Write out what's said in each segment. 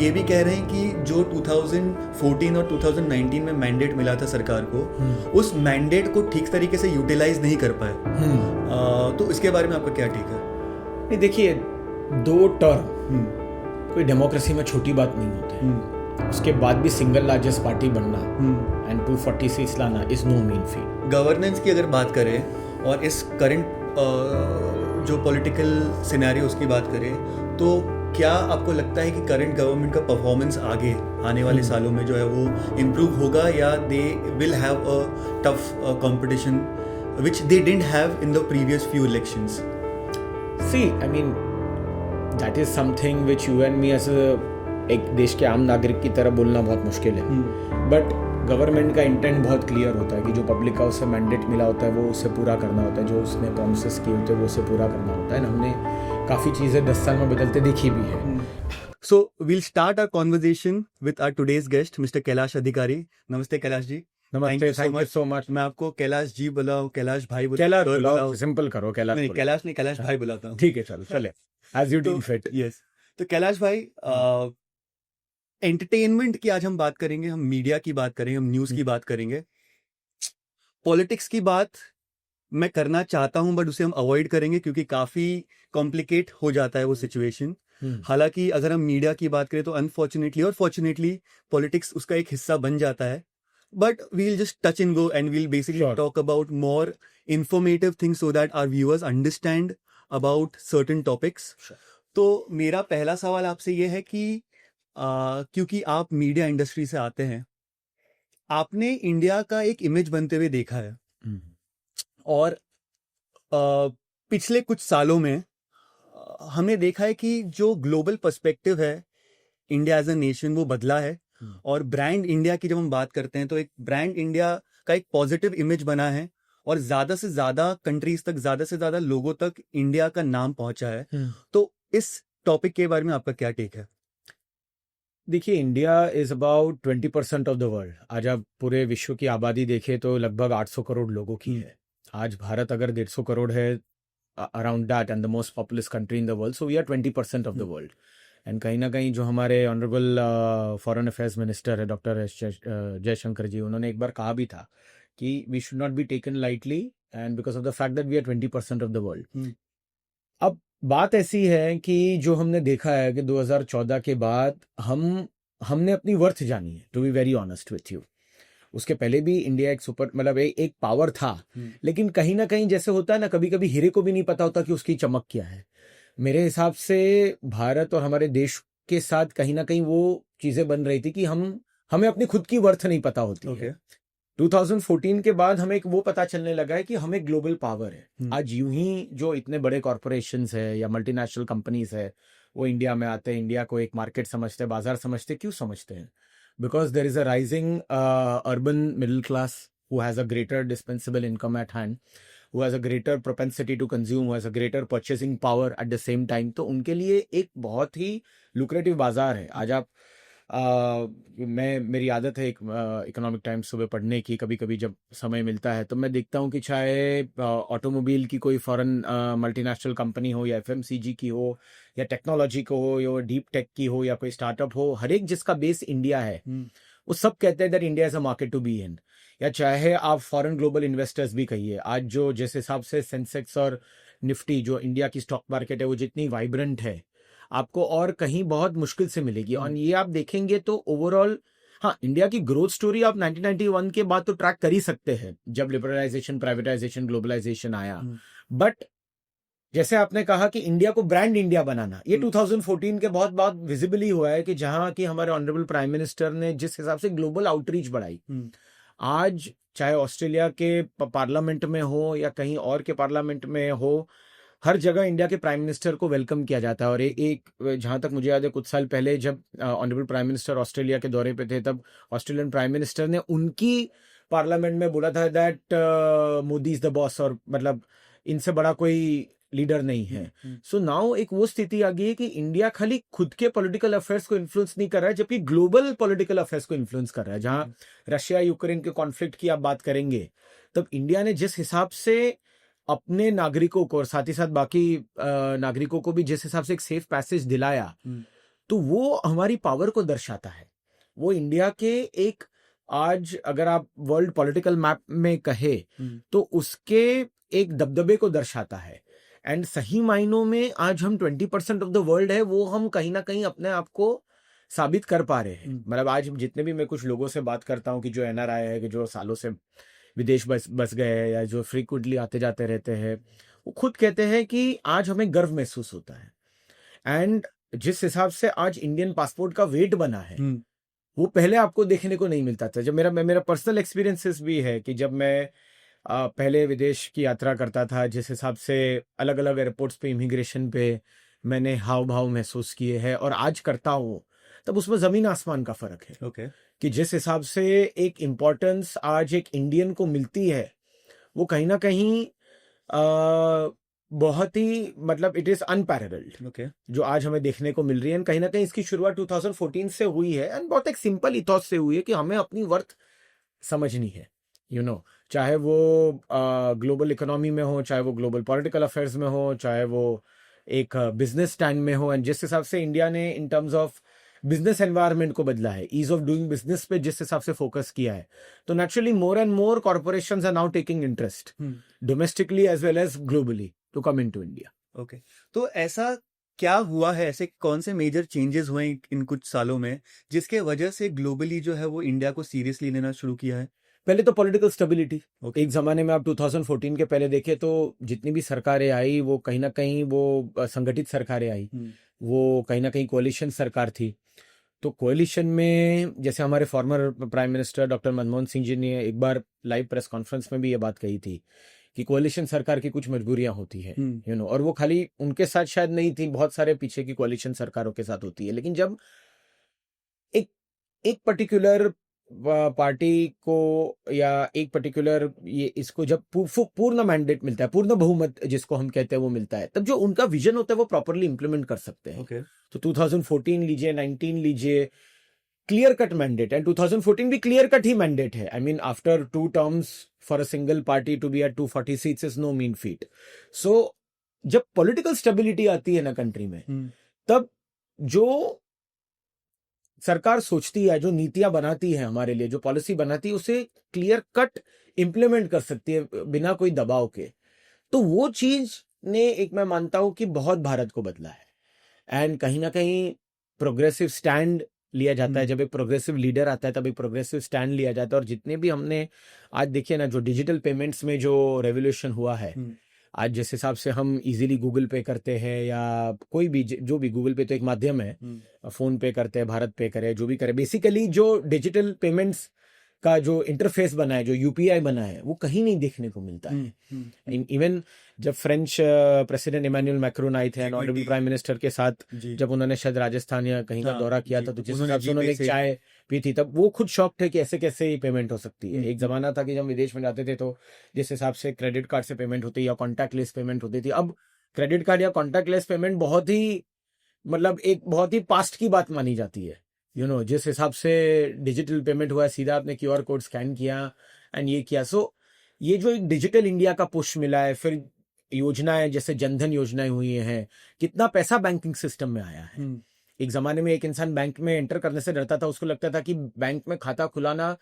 ये भी कह रहे हैं कि जो 2014 और 2019 में मैंडेट मिला था सरकार को, उस मैंडेट को ठीक तरीके से यूटिलाइज नहीं कर पाए। तो इसके बारे में आपका क्या ठीक है? नहीं, देखिए, 2 टर्म कोई डेमोक्रेसी में छोटी बात नहीं होती है। उसके बाद भी सिंगल लार्जेस्ट पार्टी बनना एंड 240 सीट्स लाना is no mean feat. Governance की अगर बात करें और इस करंट जो पॉलिटिकल सिनेरियो उसकी बात करें, तो क्या आपको लगता है कि करंट गवर्नमेंट का परफॉर्मेंस आगे आने वाले सालों में जो है वो इम्प्रूव होगा, या they will have a tough competition which they didn't have in the previous few elections? See, I mean, that is something which you and me as एक देश के आम नागरिक की तरह बोलना बहुत मुश्किल है। बट गवर्नमेंट का इंटेंट बहुत क्लियर होता है कि जो पब्लिक का उसे मैंडेट मिला होता है वो उसे पूरा करना होता है, जो उसने प्रॉमिसेस किए होते हैं वो उसे पूरा करना होता है। हमने काफ़ी चीज़ें 10 साल में बदलते देखी भी है। So we'll start our conversation with our today's guest, Mr. Kailash अधिकारी. नमस्ते कैलाश जी. नमस्ते, थैंक यू सो मच। मैं आपको कैलाश जी बुलाऊं, कैलाश भाई कैलाश बुलाओ, सिंपल करो, कैलाश नहीं, कैलाश नहीं, कैलाश भाई बुलाता हूँ. ठीक है, चलो चले, as you deem fit. Yes. तो कैलाश भाई, एंटरटेनमेंट की आज हम बात करेंगे, हम मीडिया की बात करेंगे, हम न्यूज की बात करेंगे. पॉलिटिक्स की बात मैं करना चाहता हूं, बट उसे हम अवॉइड करेंगे क्योंकि काफी कॉम्प्लिकेट हो जाता है वो सिचुएशन. हालांकि अगर हम मीडिया की बात करें तो अनफॉर्चुनेटली और फॉर्चुनेटली पॉलिटिक्स उसका एक हिस्सा बन जाता है. But we'll just touch and go and we'll basically talk about more informative things so that our viewers understand about certain topics. तो मेरा पहला सवाल आपसे ये है कि क्योंकि आप मीडिया इंडस्ट्री से आते हैं, आपने इंडिया का एक इमेज बनते हुए देखा है, और पिछले कुछ सालों में हमने देखा है कि जो ग्लोबल पर्सपेक्टिव है इंडिया एज अ नेशन वो बदला है. और ब्रांड इंडिया की जब हम बात करते हैं तो एक ब्रांड इंडिया का एक पॉजिटिव इमेज बना है, और ज्यादा से ज्यादा कंट्रीज तक, ज्यादा से ज्यादा लोगों तक इंडिया का नाम पहुंचा है. तो इस टॉपिक के बारे में आपका क्या टेक है? देखिए, India is about 20% of the world. आज आप पूरे विश्व की आबादी देखें तो लगभग 800 करोड़ लोगों की है. आज भारत अगर 150 करोड़ है, around that, and the most populous country in the world, so we are 20% of the world. And कहीं ना कहीं जो हमारे ऑनरेबल फॉरेन अफेयर्स मिनिस्टर है डॉक्टर जयशंकर जी, उन्होंने एक बार कहा भी था कि we should not be taken lightly, and because of the fact that we are 20% of the world. अब बात ऐसी है कि जो हमने देखा है कि 2014 के बाद हमने अपनी वर्थ जानी है, to be very honest with you. उसके पहले भी इंडिया एक सुपर, मतलब एक पावर था, लेकिन कहीं ना कहीं जैसे होता है ना, कभी कभी हीरे को भी नहीं पता होता कि उसकी चमक क्या है. मेरे हिसाब से भारत और हमारे देश के साथ कहीं ना कहीं वो चीजें बन रही थी कि हमें अपनी खुद की वर्थ नहीं पता होती है. 2014 के बाद हमें एक वो पता चलने लगा है कि हमें ग्लोबल पावर है. आज यूं ही जो इतने बड़े कॉर्पोरेशंस है या मल्टीनेशनल कंपनीज है वो इंडिया में आते हैं, इंडिया को एक मार्केट समझते हैं, बाजार समझते हैं. क्यों समझते हैं? Because there is a rising urban middle class who has a greater dispensable income at hand, who has a greater propensity to consume, who has a greater purchasing power at the same time. तो उनके लिए एक बहुत ही lucrative बाजार है. आज आप मेरी आदत है इकोनॉमिक टाइम्स सुबह पढ़ने की, कभी कभी जब समय मिलता है तो मैं देखता हूँ कि चाहे ऑटोमोबाइल की कोई फॉरेन मल्टीनेशनल कंपनी हो, या एफएमसीजी की हो, या टेक्नोलॉजी को हो, या डीप टेक की हो, या कोई स्टार्टअप हो, हर एक जिसका बेस इंडिया है, वो सब कहते हैं that India is a market to be in. या चाहे आप फॉरेन ग्लोबल इन्वेस्टर्स भी कहिए, आज जो जिस हिसाब से सेंसेक्स और निफ्टी जो इंडिया की स्टॉक मार्केट है वो जितनी वाइब्रेंट है, आपको और कहीं बहुत मुश्किल से मिलेगी. और ये आप देखेंगे तो ओवरऑल, हाँ, इंडिया की ग्रोथ स्टोरी आप 1991 के बाद तो ट्रैक कर ही सकते हैं, जब लिबरलाइजेशन, प्राइवेटाइजेशन, ग्लोबलाइजेशन आया. बट जैसे आपने कहा कि इंडिया को ब्रांड इंडिया बनाना, ये 2014 के बहुत विजिबली हुआ है कि जहां की हमारे ऑनरेबल प्राइम मिनिस्टर ने जिस हिसाब से ग्लोबल आउटरीच बढ़ाई. आज चाहे ऑस्ट्रेलिया के पार्लियामेंट में हो या कहीं और के पार्लियामेंट में हो, हर जगह इंडिया के प्राइम मिनिस्टर को वेलकम किया जाता है. और एक जहां तक मुझे याद है, कुछ साल पहले जब ऑनरेबल प्राइम मिनिस्टर ऑस्ट्रेलिया के दौरे पे थे, तब ऑस्ट्रेलियन प्राइम मिनिस्टर ने उनकी पार्लियामेंट में बोला था that Modi is the boss, और मतलब इनसे बड़ा कोई लीडर नहीं है. सो नाउ एक वो स्थिति आ गई है कि इंडिया खाली खुद के पॉलिटिकल अफेयर्स को इन्फ्लुएंस नहीं कर रहा है, जबकि ग्लोबल पॉलिटिकल अफेयर्स को इन्फ्लुएंस कर रहा है. जहां रशिया यूक्रेन के कॉन्फ्लिक्ट की आप बात करेंगे, तब इंडिया ने जिस हिसाब से अपने नागरिकों को और साथ ही साथ बाकी नागरिकों को भी जिस हिसाब से एक सेफ पैसेज दिलाया, तो वो हमारी पावर को दर्शाता है। वो इंडिया के एक, आज अगर आप वर्ल्ड पॉलिटिकल मैप में कहे तो उसके एक दबदबे को दर्शाता है। एंड सही मायनों में आज हम 20% ऑफ द वर्ल्ड है, वो हम कहीं ना कहीं अपने आप को साबित कर पा रहे हैं। मतलब आज जितने भी मैं कुछ लोगों से बात करता हूँ कि जो एनआरआई है, कि जो सालों से विदेश बस गए हैं या जो फ्रीक्वेंटली आते जाते रहते हैं, वो खुद कहते हैं कि आज हमें गर्व महसूस होता है। एंड जिस हिसाब से आज इंडियन पासपोर्ट का वेट बना है, वो पहले आपको देखने को नहीं मिलता था। जब मेरा पर्सनल एक्सपीरियंसेस भी है कि जब मैं पहले विदेश की यात्रा करता था, जिस हिसाब से अलग अलग एयरपोर्ट्स पे इमिग्रेशन पे मैंने हाव भाव महसूस किए हैं और आज करता हूँ, तब उसमें जमीन आसमान का फर्क है। ओके। कि जिस हिसाब से एक इम्पोर्टेंस आज एक इंडियन को मिलती है, वो कहीं ना कहीं बहुत ही, मतलब इट इज अनपैरेलल्ड। ओके। जो आज हमें देखने को मिल रही है, कहीं ना कहीं इसकी शुरुआत 2014 से हुई है। एंड बहुत एक सिंपल इथॉस से हुई है कि हमें अपनी वर्थ समझनी है। चाहे वो ग्लोबल इकोनॉमी में हो, चाहे वो ग्लोबल पॉलिटिकल अफेयर्स में हो, चाहे वो एक बिजनेस स्टैंड में हो। एंड जिस हिसाब से इंडिया ने इन टर्म्स ऑफ बिजनेस एनवायरनमेंट को बदला है, ईज ऑफ डूइंग बिजनेस पे जिस हिसाब से फोकस किया है, तो naturally more and more corporations are now taking interest domestically as well as globally to come into India. Okay. तो ऐसा क्या हुआ है, ऐसे कौन से मेजर चेंजेस हुए इन कुछ सालों में जिसके वजह से ग्लोबली जो है वो इंडिया को सीरियसली लेना शुरू किया है? पहले तो पॉलिटिकल स्टेबिलिटी। Okay. एक जमाने में आप 2014 के पहले देखे तो जितनी भी सरकारें आई, वो कहीं ना कहीं वो संगठित सरकारें आई, वो कहीं ना कहीं कोalition सरकार थी। तो कोalition में जैसे हमारे former prime minister doctor Manmohan Singh ji ने एक बार लाइव प्रेस कॉन्फ्रेंस में भी ये बात कही थी कि कोalition सरकार की कुछ मजबूरियां होती है, और वो खाली उनके साथ शायद नहीं थी, बहुत सारे पीछे की कोalition सरकारों के साथ होती है। लेकिन जब एक पर्टिकुलर पार्टी को या एक पर्टिकुलर ये इसको जब पूर्ण मैंडेट मिलता है, पूर्ण बहुमत जिसको हम कहते हैं वो मिलता है, तब जो उनका विजन होता है वो प्रॉपरली इंप्लीमेंट कर सकते हैं। Okay. तो 2014 लीजिए, 19 लीजिए, क्लियर कट मैंडेट है। 2014 भी क्लियर कट ही मैंडेट है। I mean after 2 terms for a single party to be at 240 seats is no mean feat. So जब पॉलिटिकल स्टेबिलिटी आती है ना कंट्री में, तब जो सरकार सोचती है, जो नीतियां बनाती है हमारे लिए, जो पॉलिसी बनाती है, उसे क्लियर कट इंप्लीमेंट कर सकती है बिना कोई दबाव के। तो वो चीज ने एक, मैं मानता हूं कि बहुत भारत को बदला है। एंड कहीं ना कहीं प्रोग्रेसिव स्टैंड लिया जाता है। जब एक प्रोग्रेसिव लीडर आता है तब एक प्रोग्रेसिव स्टैंड लिया जाता है। और जितने भी हमने आज देखिए ना, जो डिजिटल पेमेंट्स में जो रेवोल्यूशन हुआ है, आज जिस हिसाब से हम इजीली गूगल पे करते हैं या कोई भी जो भी, गूगल पे तो एक माध्यम है, फोन पे करते हैं, भारत पे करे, जो भी करे, बेसिकली जो डिजिटल पेमेंट्स का जो इंटरफेस बना है, जो यूपीआई बना है, वो कहीं नहीं देखने को मिलता है। इवन जब फ्रेंच प्रेसिडेंट इमैनुअल मैक्रोन आए थे ऑनरेबल प्राइम मिनिस्टर के साथ, जब उन्होंने शायद राजस्थान या कहीं का दौरा किया था, तो जिस हिसाब से उन्होंने एक चाय पी थी, तब वो खुद शॉक थे कि ऐसे कैसे ही पेमेंट हो सकती है। एक जमाना था कि जब विदेश में जाते थे तो जिस हिसाब से क्रेडिट कार्ड से पेमेंट होती या कॉन्टैक्टलेस पेमेंट होती थी, अब क्रेडिट कार्ड या कॉन्टैक्टलेस पेमेंट बहुत ही, मतलब एक बहुत ही पास्ट की बात मानी जाती है। जिस हिसाब से डिजिटल पेमेंट हुआ है, सीधा आपने क्यूआर कोड स्कैन किया एंड ये किया। सो ये जो एक डिजिटल इंडिया का पुश मिला है, फिर योजनाएं जैसे जनधन योजनाएं हुई हैं, कितना पैसा बैंकिंग सिस्टम में आया है। एक जमाने में एक इंसान बैंक में एंटर करने से डरता था, उसको लगता था कि बैंक में खाता खुलाना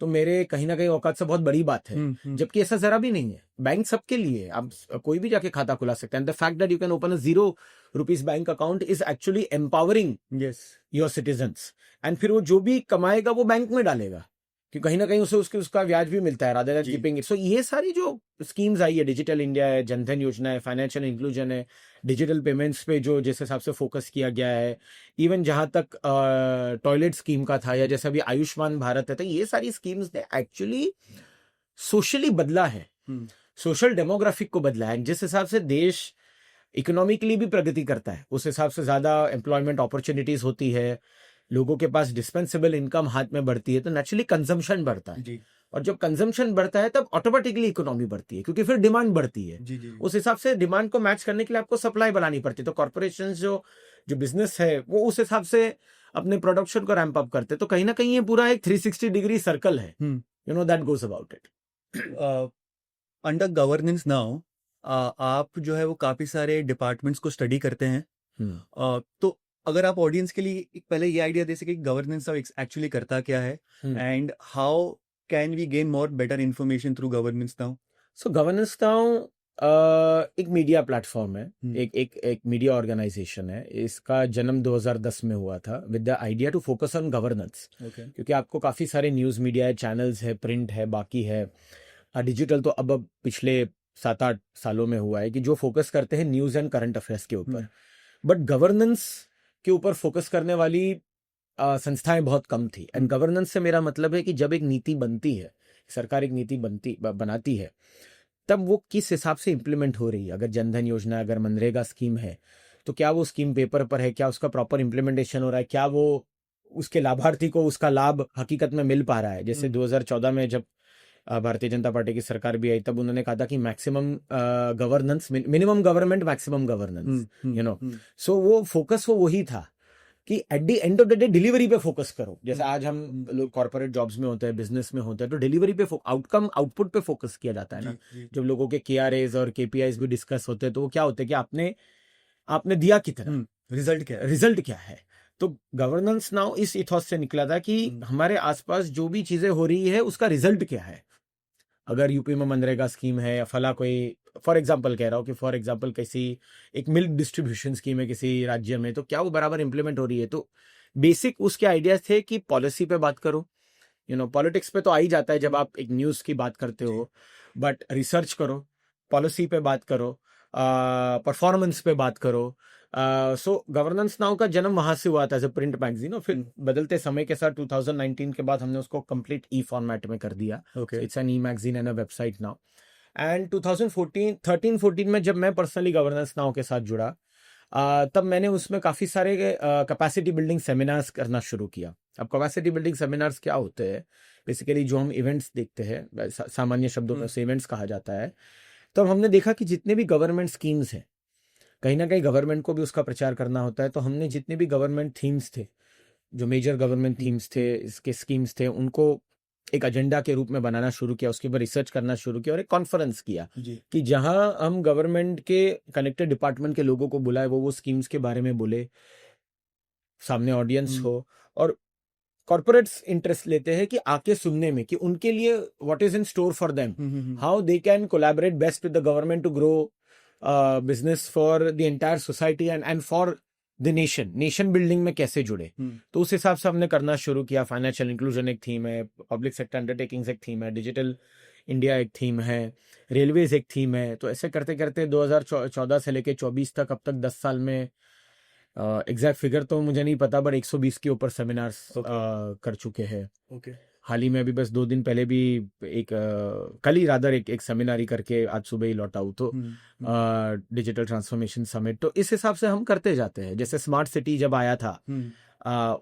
तो मेरे कहीं ना कहीं औकात से बहुत बड़ी बात है, जबकि ऐसा जरा भी नहीं है। बैंक सबके लिए, आप कोई भी जाके खाता खुला सकते हैं। The fact that you can open a ₹0 bank account is actually empowering your citizens. And फिर वो जो भी कमाएगा वो बैंक में डालेगा, कि कहीं ना कहीं उसे उसका ब्याज भी मिलता है, रादर देन कीपिंग इट। सो ये सारी जो स्कीम्स आई है, डिजिटल इंडिया है, जनधन योजना है, फाइनेंशियल इंक्लूजन है, डिजिटल पेमेंट्स पे जो जिस हिसाब से फोकस किया गया है, इवन जहां तक टॉयलेट स्कीम का था, या जैसे अभी आयुष्मान भारत है, तो ये सारी स्कीम्स ने एक्चुअली सोशली बदला है, सोशल डेमोग्राफिक को बदला है। जिस हिसाब से देश इकोनॉमिकली भी प्रगति करता है, उस हिसाब से ज्यादा एम्प्लॉयमेंट अपॉर्चुनिटीज होती है, लोगों के पास डिस्पेंसेबल इनकम हाथ में बढ़ती है, तो नेचुरली कंजम्पशन बढ़ता है। और जब कंजम्पशन बढ़ता है तब ऑटोमेटिकली इकोनॉमी बढ़ती है, क्योंकि फिर डिमांड बढ़ती है। उस हिसाब से डिमांड को मैच करने के लिए आपको सप्लाई बढ़ानी पड़ती है। तो कॉर्पोरेशन जो बिजनेस है वो उस हिसाब से अपने प्रोडक्शन को रैंप अप करते हैं। तो कहीं ना कहीं ये पूरा एक 360 डिग्री सर्कल है, that goes about it. Under governance now आप जो है वो काफी सारे डिपार्टमेंट्स को स्टडी करते हैं। तो अगर आप ऑडियंस के लिए एक पहले ये आइडिया दे सके कि गवर्नेंस नाउ एक्चुअली करता क्या है and how can we gain more better information through governance now? So governance now एक मीडिया प्लेटफॉर्म है, एक मीडिया ऑर्गेनाइजेशन है। इसका जन्म 2010 में हुआ था with the idea to focus on governance, क्योंकि आपको काफ़ी सारे न्यूज़ मीडिया है, चैनल्स है, प्रिंट है, बाकी है डिजिटल, तो अब पिछले 7-8 सालों में हुआ है कि जो फोकस करते हैं न्यूज़ एंड करंट अफेयर्स के ऊपर, बट गवर्नेंस के ऊपर फोकस करने वाली संस्थाएं बहुत कम थी। एंड गवर्नेंस से मेरा मतलब है कि जब एक नीति बनती है, सरकार एक नीति बनाती है, तब वो किस हिसाब से इंप्लीमेंट हो रही है। अगर जनधन योजना, अगर मनरेगा स्कीम है, तो क्या वो स्कीम पेपर पर है, क्या उसका प्रॉपर इंप्लीमेंटेशन हो रहा है, क्या वो उसके लाभार्थी को उसका लाभ हकीकत में मिल पा रहा है। जैसे 2014 में जब भारतीय जनता पार्टी की सरकार भी आई, तब उन्होंने कहा था कि maximum governance, minimum government, maximum governance, so वो फोकस वो वही था कि at the end of the day delivery पे फोकस करो। जैसे आज हम लोग कॉर्पोरेट जॉब्स में होते हैं, बिजनेस में होते हैं, तो डिलीवरी पे, आउटपुट पे फोकस किया जाता है ना। जब लोगों के KRAs और KPIs भी डिस्कस होते हैं, तो वो क्या होते हैं कि आपने दिया कितना, रिजल्ट क्या है। तो गवर्नेंस नाउ इस इथॉस से निकला था कि हमारे आसपास जो भी चीजें हो रही है उसका रिजल्ट क्या है। अगर यूपी में मनरेगा स्कीम है या फला कोई, फॉर एग्जाम्पल कह रहा हूँ कि फॉर एग्जाम्पल किसी एक मिल्क डिस्ट्रीब्यूशन स्कीम है किसी राज्य में, तो क्या वो बराबर इंप्लीमेंट हो रही है। तो बेसिक उसके आइडियाज थे कि पॉलिसी पे बात करो, पॉलिटिक्स पे तो आ ही जाता है जब आप एक न्यूज़ की बात करते हो, बट रिसर्च करो, पॉलिसी पे बात करो, परफॉर्मेंस पे बात करो। सो गवर्नेंस नाउ का जन्म वहां से हुआ था एज ए प्रिंट मैगजीन, और फिर बदलते समय के साथ 2019 के बाद हमने उसको कंप्लीट फॉर्मेट में कर दिया। It's an magazine and a website now. And 2013-14 में जब मैं पर्सनली गवर्नेंस नाउ के साथ जुड़ा, तब मैंने उसमें काफ़ी सारे कैपेसिटी बिल्डिंग सेमिनार्स करना शुरू किया। अब कैपेसिटी बिल्डिंग सेमिनार्स क्या होते हैं, बेसिकली जो हम इवेंट्स देखते हैं, सामान्य शब्दों में उसे इवेंट्स कहा जाता है। तो हमने देखा कि जितने भी गवर्नमेंट स्कीम्स हैं, कहीं ना कहीं गवर्नमेंट को भी उसका प्रचार करना होता है। तो हमने जितने भी गवर्नमेंट थीम्स थे, जो मेजर गवर्नमेंट थीम्स थे, इसके स्कीम्स थे, उनको एक एजेंडा के रूप में बनाना शुरू किया, उसके ऊपर रिसर्च करना शुरू किया और एक कॉन्फ्रेंस किया कि जहां हम गवर्नमेंट के कनेक्टेड डिपार्टमेंट के लोगों को बुलाए, वो स्कीम्स के बारे में बोले, सामने ऑडियंस हो, और कॉर्पोरेट्स इंटरेस्ट लेते हैं कि आके सुनने में कि उनके लिए what is in store for them, how they can collaborate best with the government to grow business for the entire society and for the nation building में कैसे जुड़े। तो उस हिसाब से हमने करना शुरू किया। फाइनेंशियल इंक्लूजन एक थीम है, पब्लिक सेक्टर अंडरटेकिंग्स एक थीम है, डिजिटल इंडिया एक थीम है, रेलवेज एक थीम है। तो ऐसे करते करते 2014 से लेके 24 तक, अब तक 10 साल में, एग्जैक्ट फिगर तो मुझे नहीं पता, बट 120 के ऊपर सेमिनार्स कर चुके हैं। हाल ही में अभी बस 2 दिन पहले भी कल ही रादर एक सेमिनार ही करके आज सुबह ही लौटा हूँ। तो डिजिटल ट्रांसफॉर्मेशन समिट, तो इस हिसाब से हम करते जाते हैं। जैसे स्मार्ट सिटी जब आया था,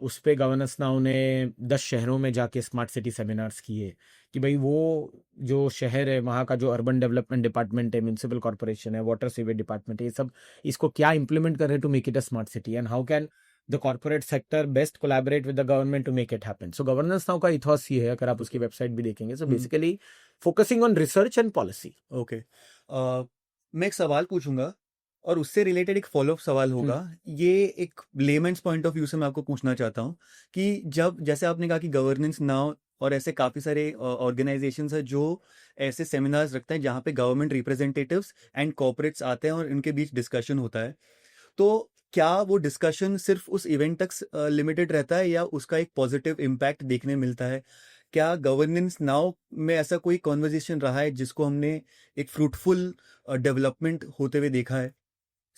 उस पे गवर्नेंस नाउ ने 10 शहरों में जाके स्मार्ट सिटी सेमिनार्स किए कि भाई वो जो शहर है वहाँ का जो अर्बन डेवलपमेंट डिपार्टमेंट है, म्यूनिसिपल कॉर्पोरेशन है, वाटर सीवेज डिपार्टमेंट है, ये सब इसको क्या इंप्लीमेंट कर रहे हैं to make it a smart city, and how can the corporate sector best collaborate with the government to make it happen. So governance now का इथॉस ये है, अगर आप उसकी वेबसाइट भी देखेंगे, so basically focusing on research and policy. Okay, मैं एक सवाल पूछूंगा और उससे रिलेटेड एक फॉलोअप सवाल होगा। ये एक लेमेंस पॉइंट ऑफ व्यू से मैं आपको पूछना चाहता हूँ कि जब, जैसे आपने कहा कि गवर्नेंस नाउ और ऐसे काफ़ी सारे ऑर्गेनाइजेशंस हैं जो ऐसे सेमिनार्स रखते हैं जहाँ पे गवर्नमेंट रिप्रेजेंटेटिव्स एंड कॉर्पोरेट्स आते हैं और इनके बीच डिस्कशन होता है, तो क्या वो डिस्कशन सिर्फ उस इवेंट तक लिमिटेड रहता है या उसका एक पॉजिटिव इम्पैक्ट देखने मिलता है? क्या गवर्नेंस नाउ में ऐसा कोई कॉन्वर्जेशन रहा है जिसको हमने एक फ्रूटफुल डेवलपमेंट होते हुए देखा है?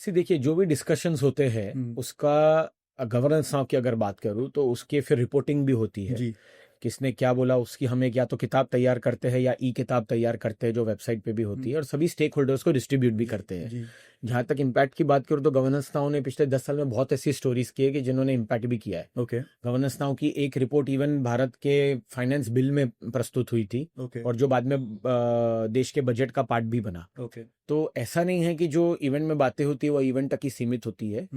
देखिए, जो भी डिस्कशंस होते हैं उसका, गवर्नेंस नाउ की अगर बात करूं तो उसके फिर रिपोर्टिंग भी होती है जी, किसने क्या बोला, उसकी हम एक या तो किताब तैयार करते हैं या किताब तैयार करते हैं जो वेबसाइट पे भी होती है, और सभी स्टेक होल्डर्स को डिस्ट्रीब्यूट भी करते हैं। जहां तक इम्पैक्ट की बात करूं तो गवर्नेंस नाउ ने पिछले 10 साल में बहुत ऐसी स्टोरीज की है कि जिन्होंने इम्पैक्ट भी किया है। गवर्नेंस नाउ की एक रिपोर्ट इवन भारत के फाइनेंस बिल में प्रस्तुत हुई थी, और जो बाद में देश के बजट का पार्ट भी बना। तो ऐसा नहीं है कि जो इवेंट में बातें होती है वो इवेंट तक ही सीमित होती है।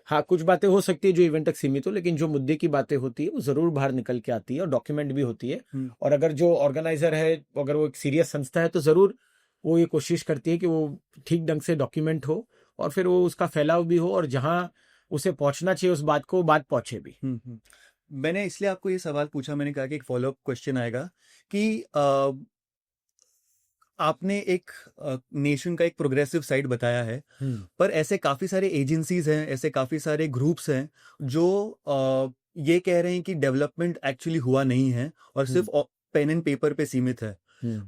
हाँ, कुछ बातें हो सकती है जो इवेंट तक सीमित हो, लेकिन जो मुद्दे की बातें होती है वो जरूर बाहर निकल के आती है और डॉक्यूमेंट भी होती है। और अगर जो ऑर्गेनाइजर है, अगर वो एक सीरियस संस्था है, तो जरूर वो ये कोशिश करती है कि वो ठीक ढंग से डॉक्यूमेंट हो और फिर वो उसका फैलाव भी हो, और जहाँ उसे पहुंचना चाहिए उस बात को, बात पहुंचे भी। मैंने इसलिए आपको ये सवाल पूछा, मैंने कहा कि एक फॉलोअप क्वेश्चन आएगा कि आपने एक नेशन का एक प्रोग्रेसिव साइड बताया है, पर ऐसे काफी सारे एजेंसीज हैं, ऐसे काफी सारे ग्रुप्स हैं जो ये कह रहे हैं कि डेवलपमेंट एक्चुअली हुआ नहीं है और सिर्फ पेन एंड पेपर पे सीमित है।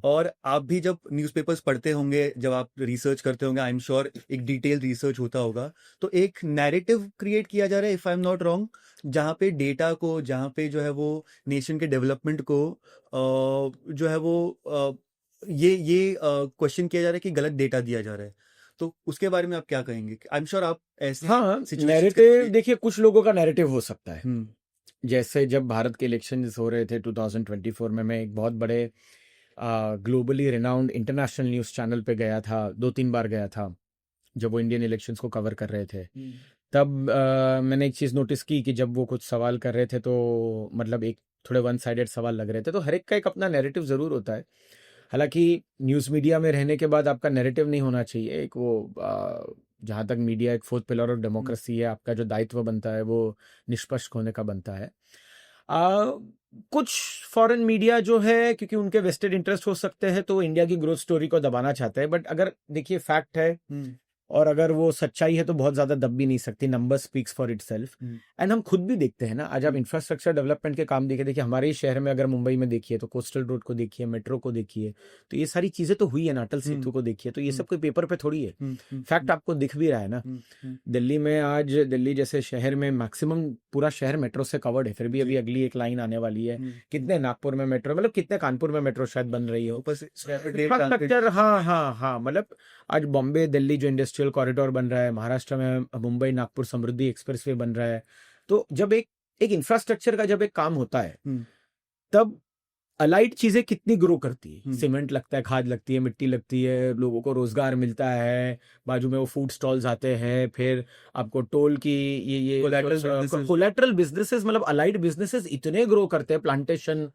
और आप भी जब न्यूज़पेपर्स पढ़ते होंगे, जब आप रिसर्च करते होंगे, आई एम श्योर एक डिटेल रिसर्च होता होगा, तो एक नैरेटिव क्रिएट किया जा रहा है, if I am not wrong, जहाँ पे डेटा को, जहाँ पे जो है वो नेशन के डेवलपमेंट को जो है वो ये क्वेश्चन किया जा रहा है कि गलत डेटा दिया जा रहा है। तो उसके बारे में आप क्या कहेंगे? आई एम श्योर आप ऐसे हाँ, situations नैरेटिव देखिए, कुछ लोगों का नैरेटिव हो सकता है। जैसे जब भारत के इलेक्शंस हो रहे थे 2024 में, मैं एक बहुत बड़े globally renowned international news channel पे गया था, 2-3 बार गया था, जब वो इंडियन इलेक्शंस को कवर कर रहे थे। तब मैंने एक चीज़ नोटिस की कि जब वो कुछ सवाल कर रहे थे तो मतलब एक थोड़े वन साइडेड सवाल लग रहे थे। तो हर एक का एक अपना नैरेटिव ज़रूर होता है। हालांकि न्यूज़ मीडिया में रहने के बाद आपका नैरेटिव नहीं होना चाहिए। एक वो जहाँ तक मीडिया एक फोर्थ पिलर ऑफ डेमोक्रेसी है, आपका जो दायित्व बनता है वो निष्पक्ष होने का बनता है। कुछ फॉरेन मीडिया जो है, क्योंकि उनके वेस्टेड इंटरेस्ट हो सकते हैं, तो इंडिया की ग्रोथ स्टोरी को दबाना चाहते हैं। बट अगर देखिए फैक्ट है और अगर वो सच्चाई है तो बहुत ज्यादा दब भी नहीं सकती। Number speaks for itself. And हम खुद भी देखते हैं ना, आज आप इंफ्रास्ट्रक्चर डेवलपमेंट के काम देखिए हमारे ही शहर में, अगर मुंबई में देखिए तो कोस्टल रोड को देखिए, मेट्रो को देखिए, तो ये सारी चीजें तो हुई है ना, अटल सेतु को देखिए, तो ये सब कोई पेपर पे थोड़ी है, फैक्ट आपको दिख भी रहा है ना। दिल्ली में आज, दिल्ली जैसे शहर में मैक्सिमम पूरा शहर मेट्रो से कवर्ड है, फिर भी अभी अगली एक लाइन आने वाली है। कितने नागपुर में मेट्रो, मतलब कितने कानपुर में मेट्रो शायद बन रही हो। इंफ्रास्ट्रक्चर, हाँ, मतलब आज बॉम्बे दिल्ली जो इंडस्ट्रियल कॉरिडोर बन रहा है, महाराष्ट्र में मुंबई नागपुर समृद्धि एक्सप्रेसवे बन रहा है। तो जब एक इंफ्रास्ट्रक्चर का जब एक काम होता है, तब अलाइड चीजें कितनी ग्रो करती है। सीमेंट लगता है, खाद लगती है, मिट्टी लगती है, लोगों को रोजगार मिलता है, बाजू में वो फूड स्टॉल्स आते हैं, फिर आपको टोल की ये कोलैटरल बिजनेसेस, मतलब अलाइड बिजनेसेस इतने ग्रो करते हैं, प्लांटेशन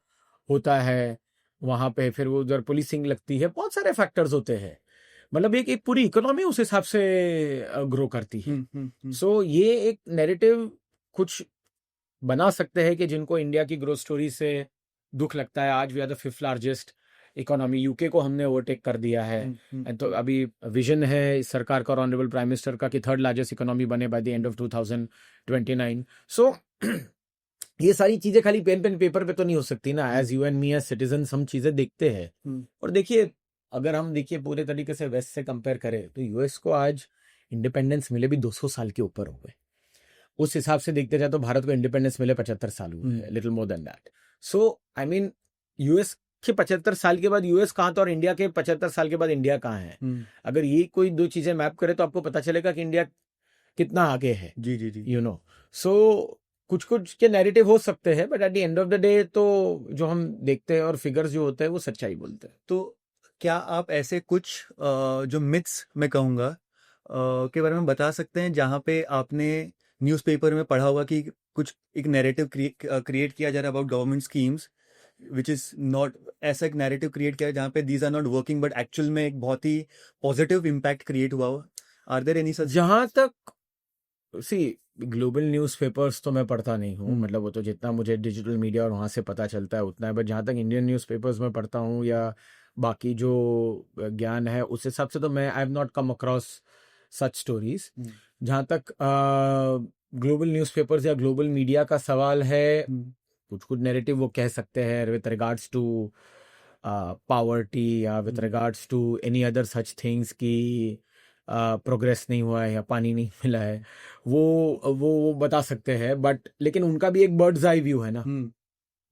होता है वहां पे, फिर वो उधर पुलिसिंग लगती है, बहुत सारे फैक्टर्स होते हैं। मतलब एक पूरी इकोनॉमी उस हिसाब से ग्रो करती है। सो ये एक नैरेटिव कुछ बना सकते हैं कि जिनको इंडिया की ग्रोथ स्टोरी से दुख लगता है। आज we are the 5th largest economy, UK को हमने ओवरटेक कर दिया है। तो अभी विजन है इस सरकार का और ऑनरेबल प्राइम मिनिस्टर का कि 3rd लार्जेस्ट इकोनॉमी बने बाय द एंड ऑफ 2029। सो ये सारी चीजें खाली पेन पेपर पे तो नहीं हो सकती ना। As you and me as citizen हम चीजें देखते हैं। और देखिए, अगर हम देखिए पूरे तरीके से वेस्ट से कंपेयर करें तो यूएस को आज इंडिपेंडेंस मिले भी 200 साल के ऊपर हो गए। उस हिसाब से देखते जाए तो भारत को इंडिपेंडेंस मिले 75 साल हुए हैं, little more than that. So I mean, US के 75 साल के बाद यूएस कहाँ था और इंडिया के 75 साल के बाद इंडिया कहाँ है। अगर ये कोई दो चीजें मैप करे तो आपको पता चलेगा कि इंडिया कितना आगे है। जी यू नो। सो कुछ के नैरेटिव हो सकते हैं, but at the end of the day तो जो हम देखते हैं और फिगर्स जो होते हैं वो सच्चाई बोलते हैं। तो क्या आप ऐसे कुछ जो मिथ्स मैं कहूँगा के बारे में बता सकते हैं, जहाँ पे आपने न्यूज़पेपर में पढ़ा होगा कि कुछ एक नैरेटिव क्रिएट किया जा रहा है about government schemes which is not, ऐसा एक नैरेटिव क्रिएट किया है जहाँ पे these are not working but actual में एक बहुत ही पॉजिटिव इम्पैक्ट क्रिएट हुआ हो? Are there any such? जहाँ तक सी ग्लोबल न्यूज़पेपर्स तो मैं पढ़ता नहीं हूँ, मतलब वो तो जितना मुझे डिजिटल मीडिया और वहाँ से पता चलता है उतना है। बट जहाँ तक इंडियन न्यूज़पेपर्स में पढ़ता हूँ या बाकी जो ज्ञान है उस हिसाब से तो मैं I have not come across such stories. जहाँ तक ग्लोबल न्यूज़पेपर्स या ग्लोबल मीडिया का सवाल है, कुछ नैरेटिव वो कह सकते हैं विथ रिगार्ड्स टू पावर्टी या with regards to any other such things की प्रोग्रेस नहीं हुआ है या पानी नहीं मिला है, वो बता सकते हैं। बट लेकिन उनका भी एक बर्ड्स आई व्यू है ना,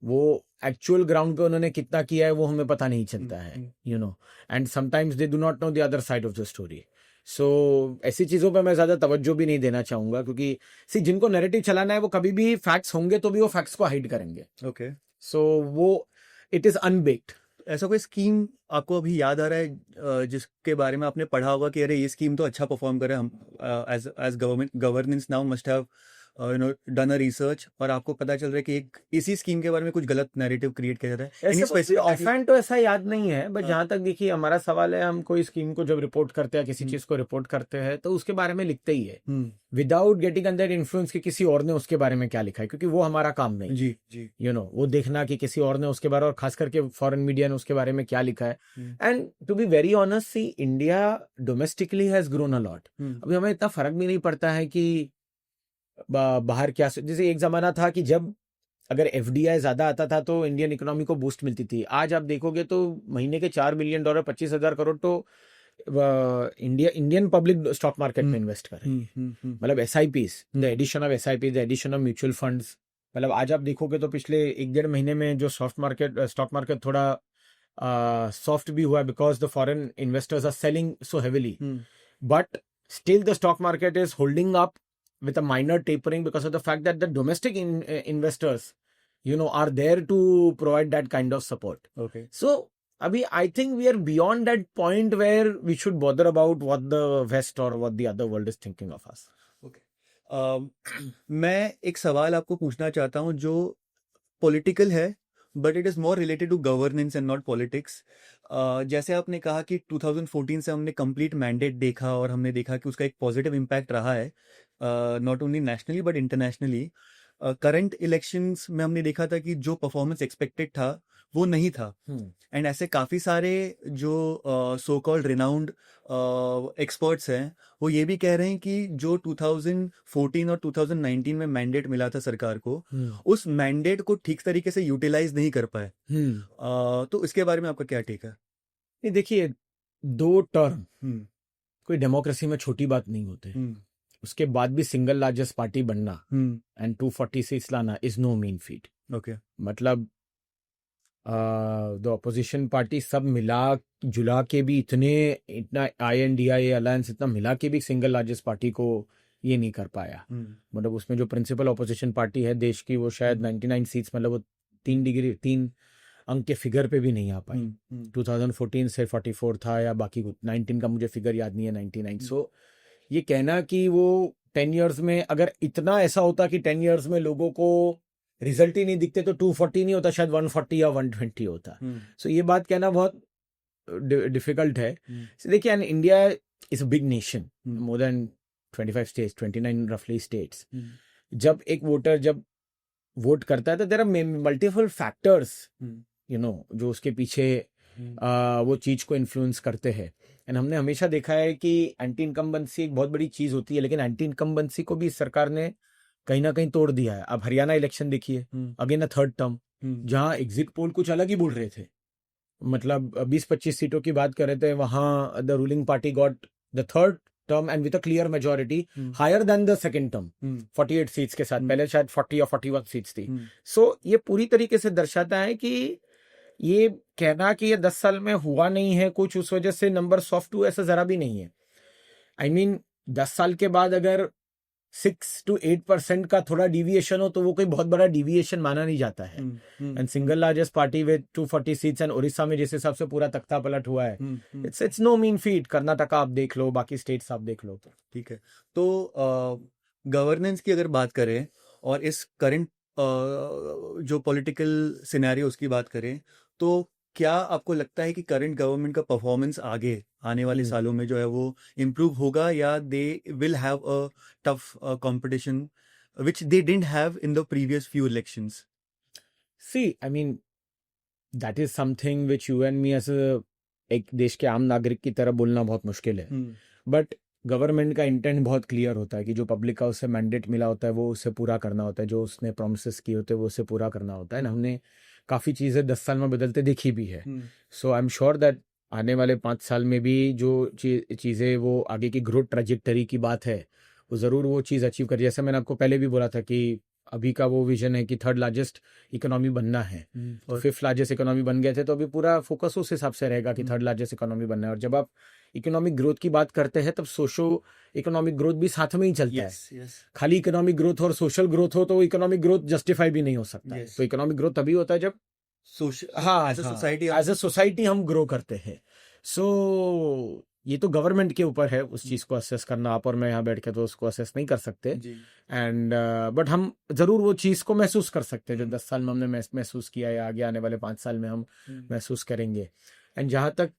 वो एक्चुअल ग्राउंड पे उन्होंने कितना किया है वो हमें पता नहीं चलता है, you know. And sometimes they do not know the other side of the story. So ऐसी चीज़ों पे मैं ज़्यादा तवज्जो भी नहीं देना चाहूँगा, क्योंकि जिनको नैरेटिव चलाना है वो कभी भी फैक्ट्स होंगे तो भी वो फैक्ट्स को हाइड करेंगे। ओके। सो वो इट इज़ अनबेक्ड। ऐसा कोई स्कीम आपको अभी याद आ रहा है जिसके बारे में आपने पढ़ा होगा कि अरे ये स्कीम तो अच्छा परफॉर्म करे, हम as government governance now must have done a research और आपको पता चल रहा है कि एक इसी स्कीम के बारे में कुछ गलत नैरेटिव क्रिएट किया जा रहा है, एनी ऐसे स्पेसिफिक ऑफहैंड तो ऐसा याद नहीं है, बट हाँ, जहां तक देखिए हमारा सवाल है, हम कोई स्कीम को जब रिपोर्ट करते हैं, किसी हम्म, चीज को रिपोर्ट करते हैं, तो उसके बारे में लिखते ही है, हम्म, विदाउट गेटिंग अंडर इन्फ्लुएंस कि किसी और ने उसके बारे में क्या लिखा है, क्योंकि वो हमारा काम नहीं है, जी जी, वो देखना कि किसी और ने उसके बारे, और खास करके फॉरेन मीडिया ने उसके बारे में क्या लिखा है। Hmm, and to be very honest, see India domestically has grown a lot. अभी हमें इतना फर्क भी नहीं पड़ता है कि बाहर क्या, जैसे एक जमाना था कि जब अगर एफडीआई ज्यादा आता था तो इंडियन इकोनॉमी को बूस्ट मिलती थी। आज आप देखोगे तो महीने के $4 बिलियन, 25,000 करोड़ तो इंडियन पब्लिक स्टॉक मार्केट में इन्वेस्ट करें। मतलब SIPs, the addition of SIP, the addition of mutual funds, मतलब आज आप देखोगे तो पिछले 1-1.5 महीने में जो स्टॉक मार्केट थोड़ा सॉफ्ट भी हुआ, because the foreign investors are selling so heavily, but still the stock market is holding up with a minor tapering because of the fact that the domestic investors are there to provide that kind of support. Okay. So abhi I think we are beyond that point where we should bother about what the west or what the other world is thinking of us. मैं एक सवाल आपको पूछना चाहता हूँ जो political है, but it is more related to governance and not politics. जैसे आपने कहा कि 2014 से हमने कंप्लीट मैंडेट देखा और हमने देखा कि उसका एक पॉजिटिव इम्पैक्ट रहा है, not only nationally but internationally. Current elections में हमने देखा था कि जो परफॉर्मेंस एक्सपेक्टेड था वो नहीं था, एंड ऐसे काफ़ी सारे जो सो कॉल्ड रिनाउंड एक्सपर्ट्स हैं वो ये भी कह रहे हैं कि जो 2014 और 2019 में मैंडेट मिला था सरकार को, उस मैंडेट को ठीक तरीके से यूटिलाइज नहीं कर पाए। तो इसके बारे में आपका क्या टेक है? नहीं, देखिए, 2 टर्म कोई डेमोक्रेसी में छोटी बात नहीं होते। उसके बाद भी सिंगल लार्जेस्ट पार्टी बनना एंड 240 सीट्स लाना is no mean feat. Okay. मतलब द ऑपोजिशन पार्टी सब मिला जुला के भी इतना INDIA अलायंस इतना मिला के भी सिंगल लार्जेस्ट पार्टी को ये नहीं कर पाया। मतलब उसमें जो प्रिंसिपल ऑपोजिशन पार्टी है देश की, वो शायद 99 सीट्स, मतलब वो 3 अंक के फिगर पे भी नहीं आ पाई। 2014 से 44 था, या बाकी 19 का मुझे फिगर याद नहीं है, 99। सो ये कहना कि वो 10 इयर्स में, अगर इतना ऐसा होता कि 10 इयर्स में लोगों को रिजल्ट ही नहीं दिखते तो 240 नहीं होता, शायद 140 या 120 होता। सो ये बात कहना बहुत डिफिकल्ट है। देखिए, and India is a big nation, more than 25 states, 29 रफली स्टेट्स। जब एक वोटर जब वोट करता है तो देयर आर मल्टीपल फैक्टर्स जो उसके पीछे वो चीज को इन्फ्लुएंस करते हैं। एंड हमने हमेशा देखा है कि एंटी इनकम्बेंसी एक बहुत बड़ी चीज होती है, लेकिन एंटी इनकम्बेंसी को भी इस सरकार ने कहीं ना कहीं तोड़ दिया है। अब हरियाणा इलेक्शन देखिए, अगेन अ थर्ड टर्म, जहां एग्जिट पोल कुछ अलग ही बोल रहे थे। मतलब 20-25 सीटों की बात कर रहे थे, वहां the ruling party got the third term and with a clear majority, higher than the second term, 48 seats के साथ। पहले शायद 40 या 41 सीट्स थी। सो ये पूरी तरीके से दर्शाता है कि ये कहना कि ये 10 साल में हुआ नहीं है कुछ, उस वजह से नंबर सॉफ्ट हुआ, ऐसा जरा भी नहीं है। I mean, 10 साल के बाद अगर 6 to 8% का थोड़ा डिविएशन हो तो वो कोई बहुत बड़ा डिविएशन माना नहीं जाता है। And single largest party with 240 seats, and Odisha में जिस हिसाब से पूरा तख्ता पलट हुआ है, it's no mean feat. Karnataka आप देख लो, बाकी स्टेट्स आप देख लो। ठीक है। तो गवर्नेंस की अगर बात करें और इस करंट जो पॉलिटिकल सिनेरियो उसकी बात करें, तो क्या आपको लगता है कि करंट गवर्नमेंट का परफॉर्मेंस आगे आने वाले सालों में जो है वो इम्प्रूव होगा, या they will have a tough competition which they didn't have in the previous few elections? See, I mean, that is something which you and me as एक देश के आम नागरिक की तरह बोलना बहुत मुश्किल है। बट गवर्नमेंट का इंटेंट बहुत क्लियर होता है कि जो पब्लिक का उससे मैंडेट मिला होता है वो उससे पूरा करना होता है, जो उसने प्रोमिसेस किए होते हैं वो उससे पूरा करना होता है। हमने काफ़ी चीज़ें 10 साल में बदलते देखी भी है। So I am sure that आने वाले 5 साल में भी जो चीज़ें वो आगे की ग्रोथ ट्रैजेक्टरी की बात है, वो ज़रूर वो चीज़ अचीव कर। जैसे मैंने आपको पहले भी बोला था कि अभी का वो विजन है कि 3rd लार्जेस्ट इकोनॉमी बनना है, और 5th लार्जेस्ट इकोनॉमी बन गए थे, तो अभी पूरा फोकस उस हिसाब से रहेगा कि 3rd लार्जेस्ट इकोनॉमी बनना है। और जब आप इकोनॉमिक ग्रोथ की बात करते हैं तब सोशो इकोनॉमिक ग्रोथ भी साथ में ही चलता है। खाली इकोनॉमिक ग्रोथ और सोशल ग्रोथ हो तो इकोनॉमिक ग्रोथ जस्टिफाई भी नहीं हो सकता है। तो इकोनॉमिक ग्रोथ तभी होता है जब एज अ सोसाइटी हम ग्रो करते हैं। सो ये तो गवर्नमेंट के ऊपर है उस चीज़ को असेस करना, आप और मैं यहाँ बैठ के तो उसको असेस नहीं कर सकते। जी एंड बट हम ज़रूर वो चीज़ को महसूस कर सकते हैं जो 10 साल में हमने महसूस किया या आगे आने वाले 5 साल में हम महसूस करेंगे। एंड जहाँ तक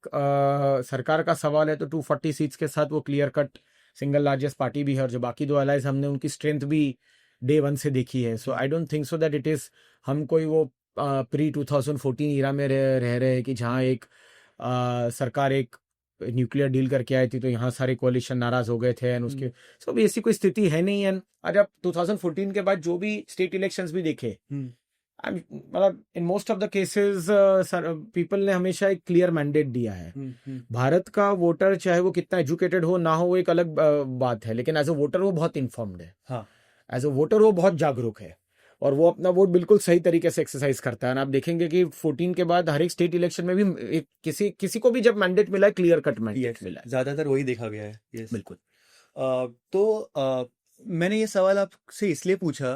सरकार का सवाल है तो 240 सीट्स के साथ वो clear cut single largest party भी है, और जो बाकी 2 अलाइज हमने उनकी स्ट्रेंथ भी डे 1 से देखी है। So I don't think so that it is हम कोई वो प्री 2014 ईरा में रह रहे हैं कि जहाँ एक सरकार एक न्यूक्लियर डील करके आई थी तो यहाँ सारे कोalition नाराज हो गए थे एंड उसके सो भी ऐसी कोई स्थिति है नहीं। एंड आज आप 2014 के बाद जो भी स्टेट इलेक्शंस भी देखे, मतलब in most of the cases people ने हमेशा एक क्लियर मैंडेट दिया है। भारत का वोटर चाहे वो कितना एजुकेटेड हो ना हो वो एक अलग बात है, लेकिन एज अ वोटर वो बहुत इन्फॉर्म्ड है। हाँ एज अ वोटर वो बहुत जागरूक है और वो अपना वोट बिल्कुल सही तरीके से एक्सरसाइज करता है। आप देखेंगे कि 14 के बाद हर एक स्टेट इलेक्शन में भी एक किसी को भी जब मैंडेट मिला है, क्लियर कट मैंडेट मिला है। ज्यादातर वही देखा गया है। यस बिल्कुल। मैंने ये सवाल आपसे इसलिए पूछा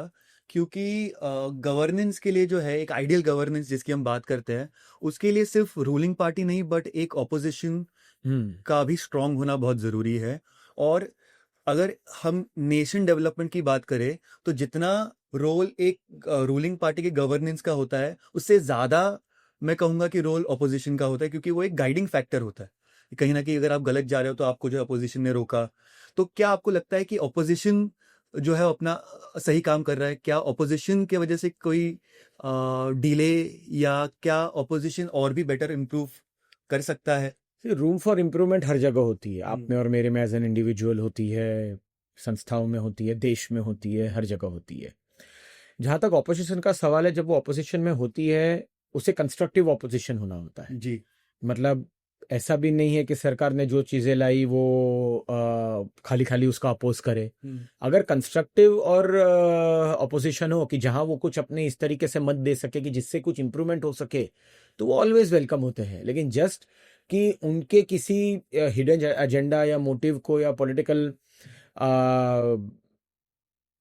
क्योंकि गवर्नेंस के लिए जो है एक आइडियल गवर्नेंस जिसकी हम बात करते हैं उसके लिए सिर्फ रूलिंग पार्टी नहीं बट एक ऑपोजिशन का भी स्ट्रांग होना बहुत जरूरी है। और अगर हम नेशन डेवलपमेंट की बात करें तो जितना रोल एक रूलिंग पार्टी के गवर्नेंस का होता है उससे ज्यादा मैं कहूंगा कि रोल ऑपोजिशन का होता है, क्योंकि वो एक गाइडिंग फैक्टर होता है। कहीं ना कहीं अगर आप गलत जा रहे हो तो आपको जो अपोजिशन ने रोका, तो क्या आपको लगता है कि ऑपोजिशन जो है अपना सही काम कर रहा है? क्या ऑपोजिशन की वजह से कोई डिले या क्या ऑपोजिशन और भी बेटर इम्प्रूव कर सकता है? रूम फॉर इम्प्रूवमेंट हर जगह होती है, आप में और मेरे में एज एन इंडिविजुअल होती है, संस्थाओं में होती है, देश में होती है, हर जगह होती है। जहाँ तक ऑपोजिशन का सवाल है, जब वो ऑपोजिशन में होती है उसे कंस्ट्रक्टिव ऑपोजिशन होना होता है। जी मतलब ऐसा भी नहीं है कि सरकार ने जो चीजें लाई वो खाली खाली उसका अपोज करे। अगर कंस्ट्रक्टिव और ऑपोजिशन हो कि जहां वो कुछ अपने इस तरीके से मत दे सके कि जिससे कुछ इंप्रूवमेंट हो सके, तो वो ऑलवेज वेलकम होते हैं। लेकिन जस्ट कि उनके किसी हिडन एजेंडा या मोटिव को या पॉलिटिकल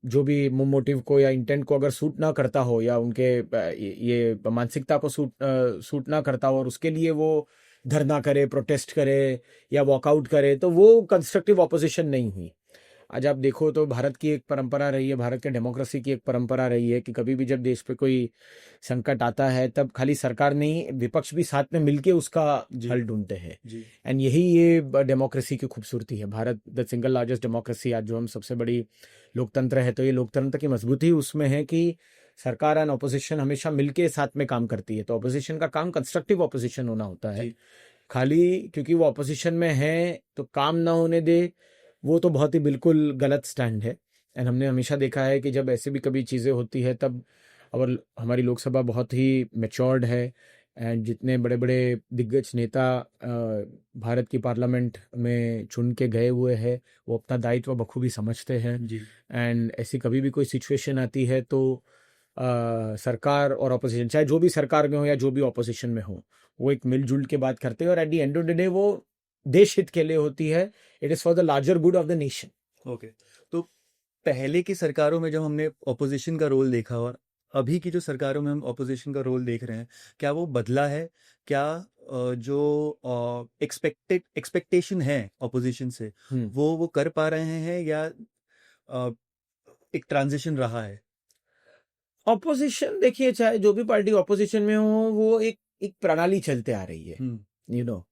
जो भी मोटिव को या इंटेंट को अगर सूट ना करता हो या उनके ये मानसिकता को सूट ना करता हो और उसके लिए वो धरना करे, प्रोटेस्ट करे या वॉकआउट करे, तो वो कंस्ट्रक्टिव ऑपोजिशन नहीं हुई। आज आप देखो तो भारत की एक परंपरा रही है, भारत के डेमोक्रेसी की एक परंपरा रही है कि कभी भी जब देश पे कोई संकट आता है तब खाली सरकार नहीं, विपक्ष भी साथ में मिलके उसका हल ढूंढते हैं। एंड यही ये डेमोक्रेसी की खूबसूरती है। Bharat the single largest democracy, आज जो हम सबसे बड़ी लोकतंत्र है, तो ये लोकतंत्र की मजबूती उसमें है कि सरकार एंड ऑपोजिशन हमेशा मिलके साथ में काम करती है। तो ऑपोजिशन का काम कंस्ट्रक्टिव ऑपोजिशन होना होता है। खाली क्योंकि वो ऑपोजिशन में है तो काम ना होने दे, वो तो बहुत ही बिल्कुल गलत स्टैंड है। एंड हमने हमेशा देखा है कि जब ऐसे भी कभी चीज़ें होती है तब और हमारी लोकसभा बहुत ही मैच्योर्ड है एंड जितने बड़े बड़े दिग्गज नेता भारत की पार्लियामेंट में चुन के गए हुए हैं वो अपना दायित्व बखूबी समझते हैं। एंड ऐसी कभी भी कोई सिचुएशन आती है तो सरकार और ऑपोजिशन, चाहे जो भी सरकार में हो या जो भी ऑपोजिशन में हो, वो एक मिलजुल के बात करते हैं और eight the end of the day वो देश हित के लिए होती है। It is for the larger good of the nation. Okay, तो पहले की सरकारों में जब हमने ऑपोजिशन का रोल देखा और अभी की जो सरकारों में हम ऑपोजिशन का रोल देख रहे हैं, क्या वो बदला है? क्या जो एक्सपेक्टेशन है ऑपोजिशन से वो कर पा रहे हैं या एक ट्रांजिशन रहा है? ऑपोजिशन देखिए, चाहे जो भी पार्टी ऑपोजिशन में हो, वो एक प्रणाली चलते आ रही है। यू नो,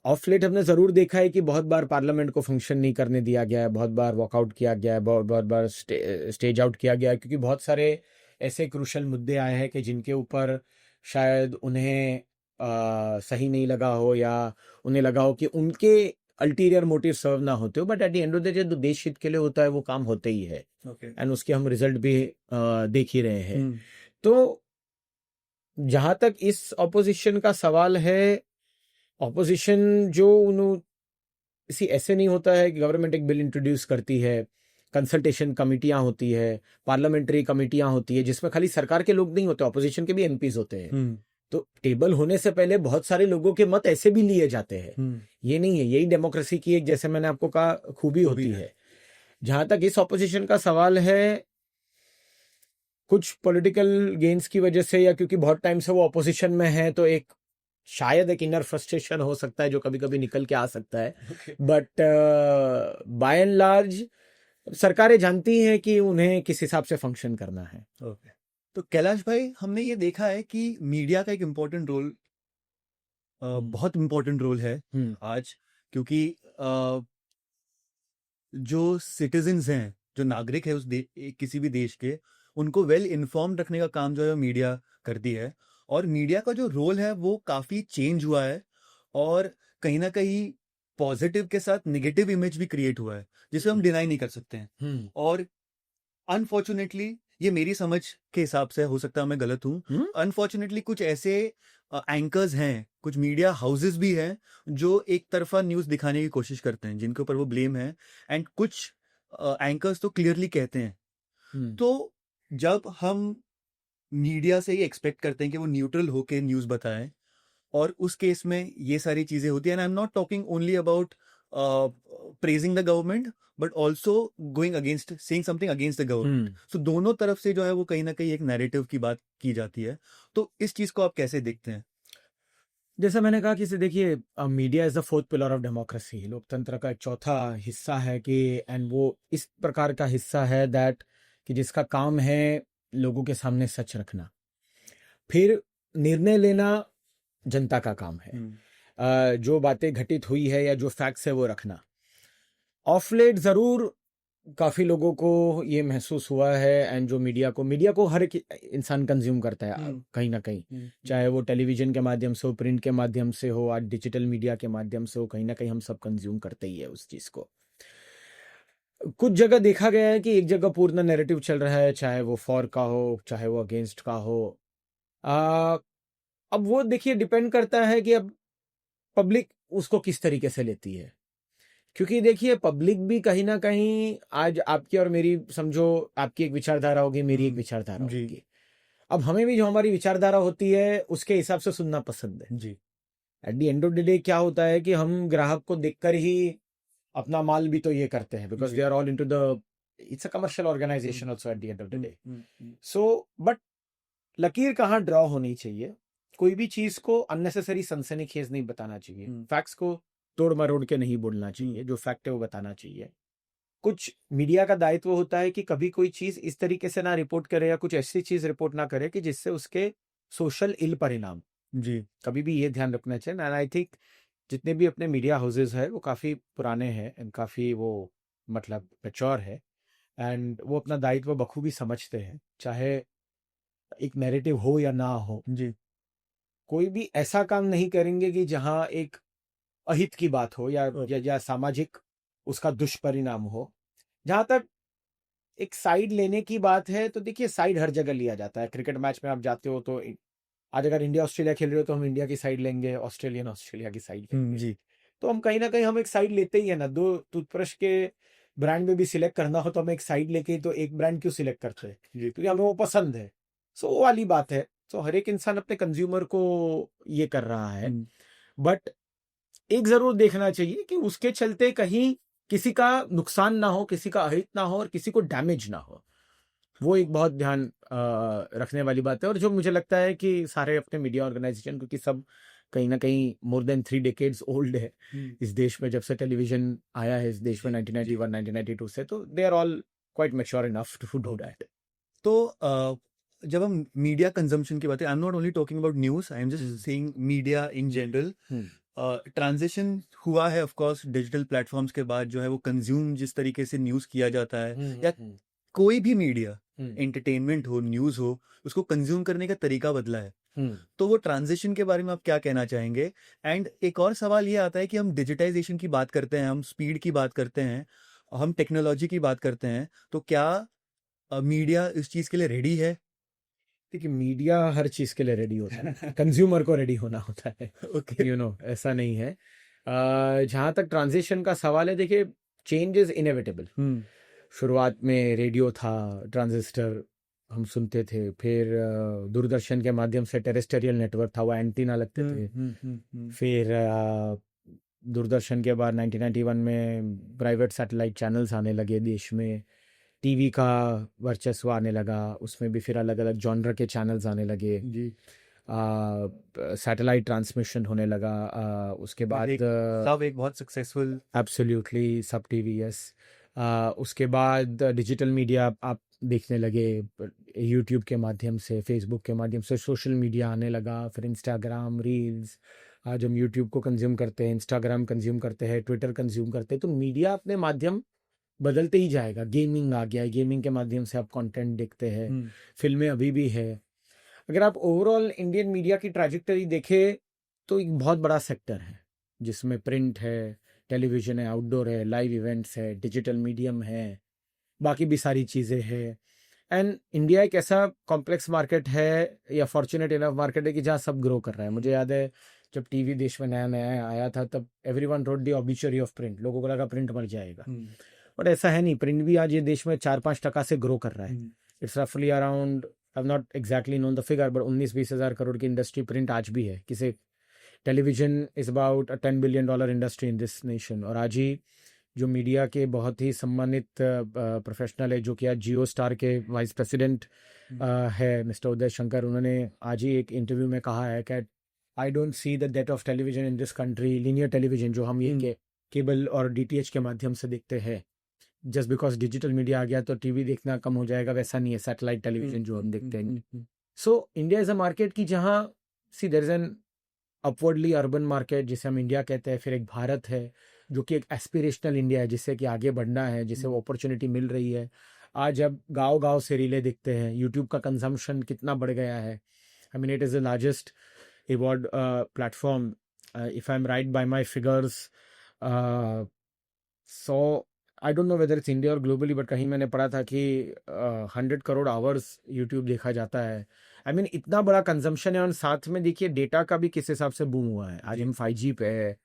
ऑफ लेट हमने जरूर देखा है कि बहुत बार पार्लियामेंट को फंक्शन नहीं करने दिया गया है, बहुत बार वॉकआउट किया गया है, बहुत बार स्टेज आउट किया गया है, क्योंकि बहुत सारे ऐसे क्रूशल मुद्दे आए हैं कि जिनके ऊपर शायद उन्हें सही नहीं लगा हो या उन्हें लगा हो कि उनके अल्टीरियर मोटिव सर्व ना होते हो, but at the end of the day जो देश हित के लिए होता है वो काम होते ही है। एंड उसके हम रिजल्ट भी देख ही रहे हैं। तो जहां तक इस ऑपोजिशन का सवाल है, ऑपोजिशन जो इसी ऐसे नहीं होता है कि गवर्नमेंट एक बिल इंट्रोड्यूस करती है, कंसल्टेशन कमिटियां होती है, पार्लियामेंट्री कमिटियां होती है जिसमें खाली सरकार के लोग नहीं होते, ऑपोजिशन के भी एमपीज होते हैं। तो टेबल होने से पहले बहुत सारे लोगों के मत ऐसे भी लिए जाते हैं। ये नहीं है, यही डेमोक्रेसी की एक, जैसे मैंने आपको कहा, खूबी होती है। जहां तक इस ऑपोजिशन का सवाल है, कुछ पॉलिटिकल गेन्स की वजह से या क्योंकि बहुत टाइम से वो ऑपोजिशन में है तो एक शायद एक इनर फ्रस्ट्रेशन हो सकता है जो कभी कभी निकल के आ सकता है, Okay. But by and large सरकारें जानती हैं कि उन्हें किस हिसाब से फंक्शन करना है। Okay. तो कैलाश भाई, हमने ये देखा है कि मीडिया का एक इम्पोर्टेंट रोल, बहुत इम्पोर्टेंट रोल है हम्म आज, क्योंकि जो सिटीजन्स हैं, जो नागरिक है किसी भी देश के, उनको वेल इन्फॉर्म्ड रखने का काम जो है मीडिया करती है। और मीडिया का जो रोल है वो काफ़ी चेंज हुआ है, और कहीं ना कहीं पॉजिटिव के साथ नेगेटिव इमेज भी क्रिएट हुआ है, जिसे हम डिनाई नहीं कर सकते हैं। हम्म और अनफॉर्चुनेटली, ये मेरी समझ के हिसाब से, हो सकता है मैं गलत हूँ, हम्म अनफॉर्चुनेटली कुछ ऐसे एंकर्स हैं, कुछ मीडिया हाउसेस भी हैं जो एक तरफा न्यूज़ दिखाने की कोशिश करते हैं, जिनके ऊपर वो ब्लेम है। एंड कुछ एंकर्स तो क्लियरली कहते हैं। हम्म तो जब हम मीडिया से ये एक्सपेक्ट करते हैं कि वो न्यूट्रल होके न्यूज़ बताएं, और उस केस में ये सारी चीज़ें होती हैं, and I am not talking only about praising the government, but also going against, saying something against the government. So दोनों तरफ से जो है वो कहीं ना कहीं एक नैरेटिव की बात की जाती है। तो इस चीज़ को आप कैसे देखते हैं? जैसा मैंने कहा कि देखिए, media is the fourth pillar of democracy, लोकतंत्र का एक चौथा हिस्सा है कि, एंड वो इस प्रकार का हिस्सा है दैट कि जिसका काम है लोगों के सामने सच रखना, फिर निर्णय लेना जनता का काम है। जो बातें घटित हुई है या जो फैक्ट्स है वो रखना। ऑफ लेट जरूर काफी लोगों को ये महसूस हुआ है, एंड जो मीडिया को हर एक इंसान कंज्यूम करता है कहीं ना कहीं, चाहे वो टेलीविजन के माध्यम से हो, प्रिंट के माध्यम से हो, आज डिजिटल मीडिया के माध्यम से हो, कहीं ना कहीं हम सब कंज्यूम करते ही है उस चीज को। कुछ जगह देखा गया है कि एक जगह पूर्ण नैरेटिव चल रहा है, चाहे वो फॉर का हो, चाहे वो अगेंस्ट का हो। आ, अब वो देखिए डिपेंड करता है कि अब पब्लिक उसको किस तरीके से लेती है, क्योंकि देखिए पब्लिक भी कहीं ना कहीं, आज आपकी और मेरी समझो, आपकी एक विचारधारा होगी, मेरी एक विचारधारा जी। होगी। अब हमें भी जो हमारी विचारधारा होती है उसके हिसाब से सुनना पसंद है। जी। At the end of the day क्या होता है कि हम ग्राहक को देखकर ही अपना माल भी तो ये करते हैं, because they are all into the, it's a commercial organisation also at the end of the day. So but लकीर कहाँ ड्रॉ होनी चाहिए, कोई भी चीज को अननेसेसरी सनसनीखेज नहीं बताना चाहिए, फैक्ट्स को तोड़ मरोड़ के नहीं बोलना चाहिए, जो फैक्ट है वो बताना चाहिए। कुछ मीडिया का दायित्व होता है कि कभी कोई चीज इस तरीके से ना रिपोर्ट करे, या कुछ ऐसी चीज रिपोर्ट ना करे कि जिससे उसके सोशल इल परिणाम, जी। कभी भी ये ध्यान रखना चाहिए। एंड आई थिंक जितने भी अपने मीडिया हाउसेज है वो काफी पुराने हैं, एंड काफी वो मतलब मैच्योर है, एंड वो अपना दायित्व बखूबी समझते हैं, चाहे एक नैरेटिव हो या ना हो। जी। कोई भी ऐसा काम नहीं करेंगे कि जहां एक अहित की बात हो, या सामाजिक उसका दुष्परिणाम हो। जहां तक एक साइड लेने की बात है, तो देखिए साइड हर जगह लिया जाता है। क्रिकेट मैच में आप जाते हो तो आज अगर इंडिया ऑस्ट्रेलिया खेल रहे हो तो हम इंडिया की साइड लेंगे, ऑस्ट्रेलिया की साइड लेंगे। जी। तो हम कहीं ना कहीं हम एक साइड लेते ही है ना। दो टूथब्रश के ब्रांड में भी सिलेक्ट करना हो तो हम एक साइड लेके ही तो एक ब्रांड क्यों सिलेक्ट करते हैं, क्योंकि हमें वो पसंद है। सो वो वाली बात है। तो हर एक इंसान अपने कंज्यूमर को ये कर रहा है, बट एक जरूर देखना चाहिए कि उसके चलते कहीं किसी का नुकसान ना हो, किसी का अहित ना हो, और किसी को डैमेज ना हो। वो एक बहुत ध्यान रखने वाली बात है। और जो मुझे लगता है कि सारे अपने मीडिया ऑर्गेनाइजेशन, क्योंकि सब कहीं ना कहीं मोर देन 3 डेकेड्स ओल्ड है इस देश में, जब से टेलीविजन आया है इस देश में 1991 1992 से, तो they are all quite mature enough to do that. तो जब हम मीडिया कंजम्पशन की बात है, I am not only talking about news, I am just saying media in general. Transition हुआ है ऑफ कोर्स डिजिटल प्लेटफॉर्म्स के बाद, जो है वो कंज्यूम जिस तरीके से न्यूज़ किया जाता है, या कोई भी मीडिया, एंटरटेनमेंट हो, न्यूज़ हो, उसको कंज्यूम करने का तरीका बदला है। तो वो ट्रांजिशन के बारे में आप क्या कहना चाहेंगे? एंड एक और सवाल ये आता है कि हम डिजिटाइजेशन की बात करते हैं, हम स्पीड की बात करते हैं, हम टेक्नोलॉजी की बात करते हैं, तो क्या मीडिया इस चीज़ के लिए रेडी है? देखिए मीडिया हर चीज के लिए रेडी होता है, कंज्यूमर को रेडी होना होता है। ओके। यू नो ऐसा नहीं है। जहां तक ट्रांजिशन का सवाल है, देखिए चेंज इज इनएविटेबल। शुरुआत में रेडियो था, ट्रांजिस्टर हम सुनते थे, फिर दूरदर्शन के माध्यम से टेरेस्टेरियल नेटवर्क था, वो एंटीना लगते थे। फिर दूरदर्शन के बाद 1991 में प्राइवेट सैटेलाइट चैनल्स आने लगे देश में, टीवी का वर्चस्व आने लगा, उसमें भी फिर अलग अलग जॉनर के चैनल्स आने लगे। जी। सैटेलाइट ट्रांसमिशन होने लगा, उसके बाद सब एक बहुत सक्सेसफुल। एब्सोल्युटली सब टीवी, यस। उसके बाद डिजिटल मीडिया आप देखने लगे, यूट्यूब के माध्यम से, फेसबुक के माध्यम से सोशल मीडिया आने लगा, फिर इंस्टाग्राम रील्स। आज हम यूट्यूब को कंज्यूम करते हैं, इंस्टाग्राम कंज्यूम करते हैं, ट्विटर कंज्यूम करते हैं, तो मीडिया अपने माध्यम बदलते ही जाएगा। गेमिंग आ गया है, गेमिंग के माध्यम से आप कंटेंट देखते हैं, फिल्में अभी भी है। अगर आप ओवरऑल इंडियन मीडिया की ट्रैजेक्टरी देखें तो एक बहुत बड़ा सेक्टर है जिसमें प्रिंट है, टेलीविजन है, आउटडोर है, लाइव इवेंट्स है, डिजिटल मीडियम है, बाकी भी सारी चीज़ें हैं। एंड इंडिया एक ऐसा कॉम्प्लेक्स मार्केट है या फॉर्चुनेट इनफ मार्केट है कि जहाँ सब ग्रो कर रहा है। मुझे याद है जब टीवी देश में नया नया आया था तब everyone wrote the obituary of print, लोगों को लगा प्रिंट मर जाएगा, बट ऐसा है नहीं। प्रिंट भी आज ये देश में 4-5% से ग्रो कर रहा है। इट्स रफली around, I have not exactly known the figure, but 19-20 हज़ार करोड़ की इंडस्ट्री प्रिंट आज भी है। किसे television is about $10 billion industry in this nation. और आज ही जो मीडिया के बहुत ही सम्मानित प्रोफेशनल है, जो कि आज जियो स्टार के वाइस प्रेसिडेंट है, मिस्टर उदय शंकर, उन्होंने आज ही एक इंटरव्यू में कहा है कि I don't see the death of television in this country. Linear television जो हम ये केबल और डीटीएच के माध्यम से देखते हैं, जस्ट बिकॉज डिजिटल मीडिया आ गया तो टीवी देखना कम हो जाएगा, वैसा नहीं है। सैटेलाइट टेलीविजन जो हम देखते हैं। So India is a market की जहाँ see there is an upwardly urban market जिसे हम इंडिया कहते हैं, फिर एक भारत है जो कि एक एस्पिरेशनल इंडिया है जिससे कि आगे बढ़ना है, जिसे वो अपॉर्चुनिटी मिल रही है। आज अब गांव गांव से रीले दिखते हैं, यूट्यूब का कंजम्पशन कितना बढ़ गया है। I mean it is the largest award platform, if I am right by my figures. So I don't know whether it's India और ग्लोबली, बट कहीं मैंने पढ़ा था कि 100 करोड़ आवर्स यूट्यूब देखा जाता है। आई मीन इतना बड़ा कंजम्पशन है। और साथ में देखिए डेटा का भी किस हिसाब से बूम हुआ है। आज हम 5G पे है,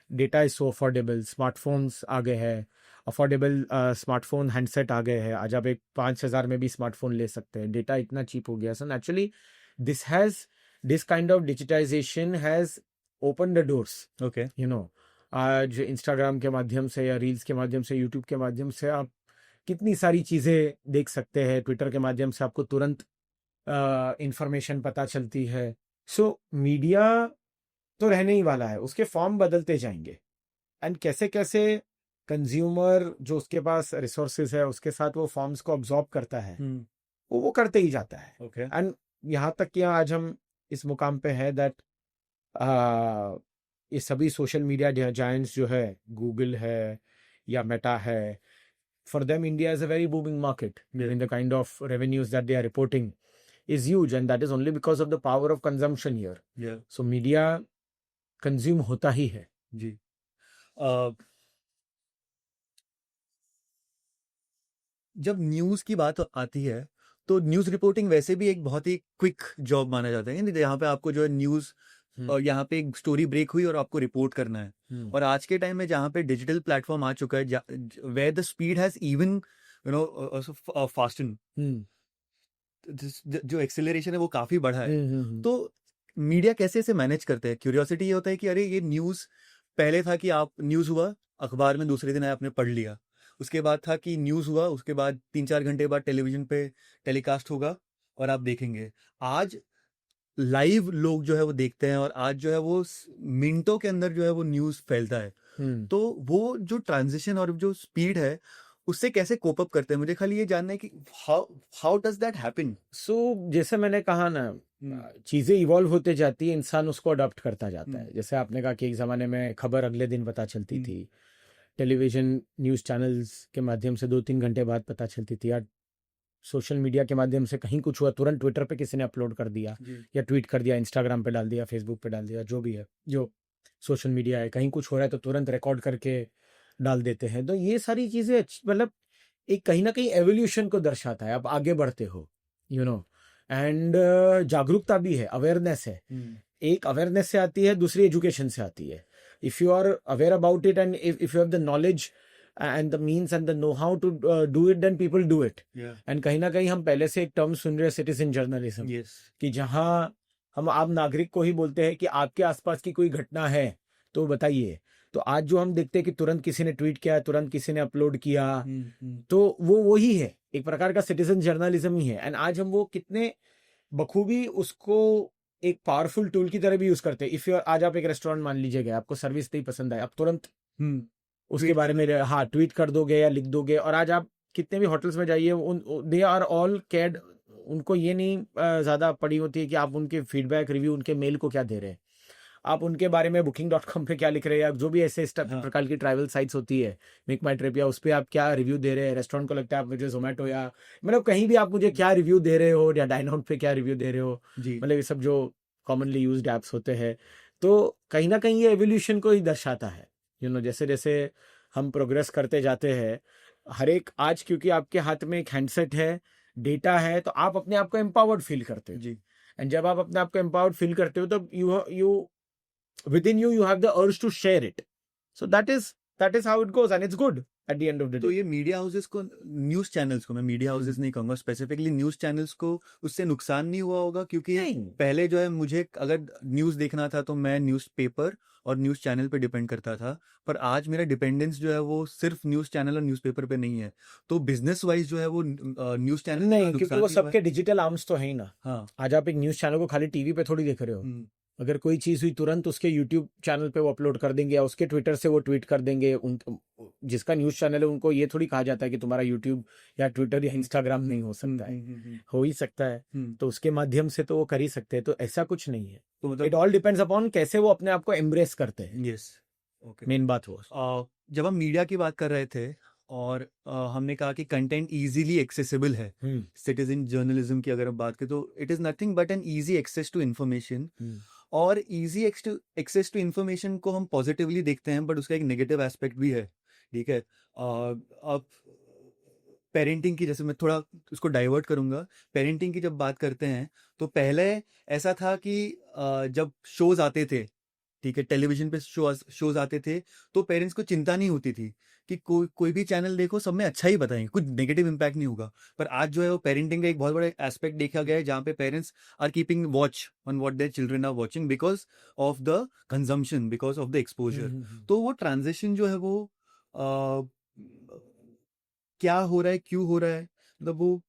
data is so affordable, smartphones आ गए हैं, अफोर्डेबल स्मार्टफोन हैंडसेट आ गए हैं। आज आप एक 5,000 में भी स्मार्टफोन ले सकते हैं, डेटा इतना चीप हो गया। So actually this kind of digitisation has open the doors. Okay, you know, आज इंस्टाग्राम के माध्यम से या रील्स के माध्यम से, यूट्यूब के माध्यम से आप कितनी सारी चीज़ें देख सकते हैं। ट्विटर के माध्यम से आपको तुरंत इंफॉर्मेशन पता चलती है। सो मीडिया तो रहने ही वाला है, उसके फॉर्म बदलते जाएंगे। एंड कैसे कैसे कंज्यूमर जो उसके पास रिसोर्सेज है उसके साथ वो फॉर्म्स को अब्जॉर्ब करता है, वो करते ही जाता है। ओके, एंड यहाँ तक कि आज हम इस मुकाम पे है दैट ये सभी सोशल मीडिया जायंट्स जो है, गूगल है या मेटा है, for them India is a very booming market. In the kind of revenues that they are reporting is huge, and that is only because of the power of consumption here. yeah, So media consume होता ही है। जी। जब news की बात आती है तो news reporting वैसे भी एक बहुत ही क्विक जॉब माना जाता है, जहाँ पे आपको जो है न्यूज़ और यहाँ पे एक स्टोरी ब्रेक हुई और आपको रिपोर्ट करना है। और आज के टाइम में जहाँ पे डिजिटल प्लेटफॉर्म आ चुका है, where the speed has even fasten, जो एक्सेलरेशन है वो काफी बढ़ा है। तो मीडिया कैसे इसे मैनेज करते हैं? क्यूरियोसिटी ये होता है कि अरे ये न्यूज़ पहले था कि आप न्यूज़ हुआ अखबार में, दूसरे दिन आपने पढ़ लिया। उसके बाद था कि न्यूज़ हुआ, उसके बाद 3-4 घंटे बाद टेलीविजन पे टेलीकास्ट होगा और आप देखेंगे। आज लाइव लोग जो है वो देखते हैं और आज जो है वो मिनटों के अंदर जो है वो न्यूज़ फैलता है। तो वो जो ट्रांजिशन और जो स्पीड है उससे कैसे कोप अप करते हैं? मुझे खाली ये जानना है कि हाउ डज दैट हैपन? सो जैसे मैंने कहा ना, चीजें इवॉल्व होते जाती है, इंसान उसको अडॉप्ट करता जाता है। जैसे आपने कहा कि एक जमाने में खबर अगले दिन पता चलती थी, टेलीविजन न्यूज चैनल्स के माध्यम से 2-3 घंटे बाद पता चलती थी। या सोशल मीडिया के माध्यम से कहीं कुछ हुआ तुरंत ट्विटर पे किसी ने अपलोड कर दिया या ट्वीट कर दिया, इंस्टाग्राम पे डाल दिया, फेसबुक पे डाल दिया, जो भी है जो सोशल मीडिया है। कहीं कुछ हो रहा है तो तुरंत रिकॉर्ड करके डाल देते हैं। तो ये सारी चीजें मतलब एक कहीं ना कहीं एवोल्यूशन को दर्शाता है, आप आगे बढ़ते हो, यू नो। एंड जागरूकता भी है, अवेयरनेस है। एक अवेयरनेस से आती है, दूसरी एजुकेशन से आती है। If you are aware about it and if you have the knowledge and the means and the know-how to do it, then people do it. And कहीं ना कहीं हम पहले से एक टर्म सुन रहे हैं, सिटीजन जर्नलिज्म, कि जहां हम आम नागरिक को ही बोलते हैं कि आपके आसपास की कोई घटना है तो बताइए। तो आज जो हम देखते हैं कि तुरंत किसी ने ट्वीट किया, तुरंत किसी ने अपलोड किया, तो वो वही है, एक प्रकार का सिटीजन जर्नलिज्म ही है। एंड आज हम वो कितने बखूबी उसको एक पावरफुल टूल की तरह भी यूज करते हैं। इफ यू आज आप एक रेस्टोरेंट मान लीजिए गए, आपको सर्विस नहीं पसंद आई, आप तुरंत उसके ट्वीट बारे में हाँ ट्वीट कर दोगे या लिख दोगे। और आज आप कितने भी होटल्स में जाइए, उन दे आर ऑल केयर्ड, उनको ये नहीं ज्यादा पड़ी होती है कि आप उनके फीडबैक रिव्यू, उनके मेल को क्या दे रहे हैं, आप उनके बारे में booking.com पे क्या लिख रहे हैं, या जो भी ऐसे हाँ प्रकार की ट्रैवल साइट्स होती है, मेक माई ट्रिप, या उस पर आप क्या रिव्यू दे रहे हैं। रेस्टोरेंट को लगता है आप मुझे जोमेटो या मतलब कहीं भी आप मुझे क्या रिव्यू दे रहे हो, या डाइन आउट पे क्या रिव्यू दे रहे हो, जी मतलब ये सब जो कॉमनली यूज्ड ऐप्स होते हैं। तो कहीं ना कहीं ये एवोल्यूशन को ही दर्शाता है। जैसे जैसे हम प्रोग्रेस करते जाते हैं, हर एक आज क्योंकि आपके हाथ में एक हैंडसेट है, डेटा है, तो आप अपने आप को एम्पावर्ड फील करते हो। जी एंड जब आप अपने आप को एम्पावर्ड फील करते हो, तो you within you have the urge to share it. So that is how it goes, and it's good at the end of the तो day. ये मीडिया हाउसेस को, न्यूज चैनल्स को, मैं मीडिया हाउसेस नहीं कहूंगा, स्पेसिफिकली न्यूज चैनल्स को उससे नुकसान नहीं हुआ होगा? क्योंकि नहीं। पहले जो है मुझे अगर न्यूज देखना था तो मैं न्यूज़पेपर और न्यूज चैनल पे डिपेंड करता था, पर आज मेरा डिपेंडेंस जो है वो सिर्फ न्यूज चैनल और न्यूज़पेपर पे नहीं है। तो बिजनेस वाइज जो है वो न्यूज चैनल नहीं, क्योंकि वो सबके डिजिटल आर्म्स तो है ही ना। हाँ आज आप एक न्यूज चैनल को खाली टीवी पे थोड़ी देख रहे हो। अगर कोई चीज हुई तुरंत उसके यूट्यूब चैनल पे वो अपलोड कर देंगे, या उसके ट्विटर से वो ट्वीट कर देंगे। जिसका न्यूज चैनल है उनको ये थोड़ी कहा जाता है कि तुम्हारा यूट्यूब या ट्विटर या इंस्टाग्राम नहीं हो सकता है। हो ही सकता है, तो उसके माध्यम से तो वो कर ही सकते हैं। तो ऐसा कुछ नहीं है। तो मतलब इट ऑल डिपेंड्स अपॉन कैसे वो अपने आप को एम्ब्रेस करते हैं। Yes okay. मेन बात वो जब हम मीडिया की बात कर रहे थे और हमने कहा कि कंटेंट इजीली एक्सेसिबल है, सिटीजन जर्नलिज्म की अगर हम बात करें तो it is nothing but an easy access to information. और इजी एक्सेस टू इन्फॉर्मेशन को हम पॉजिटिवली देखते हैं, बट उसका एक नेगेटिव एस्पेक्ट भी है। ठीक है, अब पेरेंटिंग की, जैसे मैं थोड़ा उसको डाइवर्ट करूंगा, पेरेंटिंग की जब बात करते हैं तो पहले ऐसा था कि जब शोज आते थे, ठीक है, टेलीविजन पे शोज आते थे, तो पेरेंट्स को चिंता नहीं होती थी कि कोई भी चैनल देखो सब में अच्छा ही बताएंगे, कुछ नेगेटिव इम्पैक्ट नहीं होगा। पर आज जो है वो पेरेंटिंग का एक बहुत बड़ा एस्पेक्ट देखा गया है, जहाँ पे parents are keeping watch on what their children are watching because of the consumption, because of the exposure. तो वो ट्रांजिशन जो है वो क्या हो रहा है, क्यों हो रहा है, मतलब वो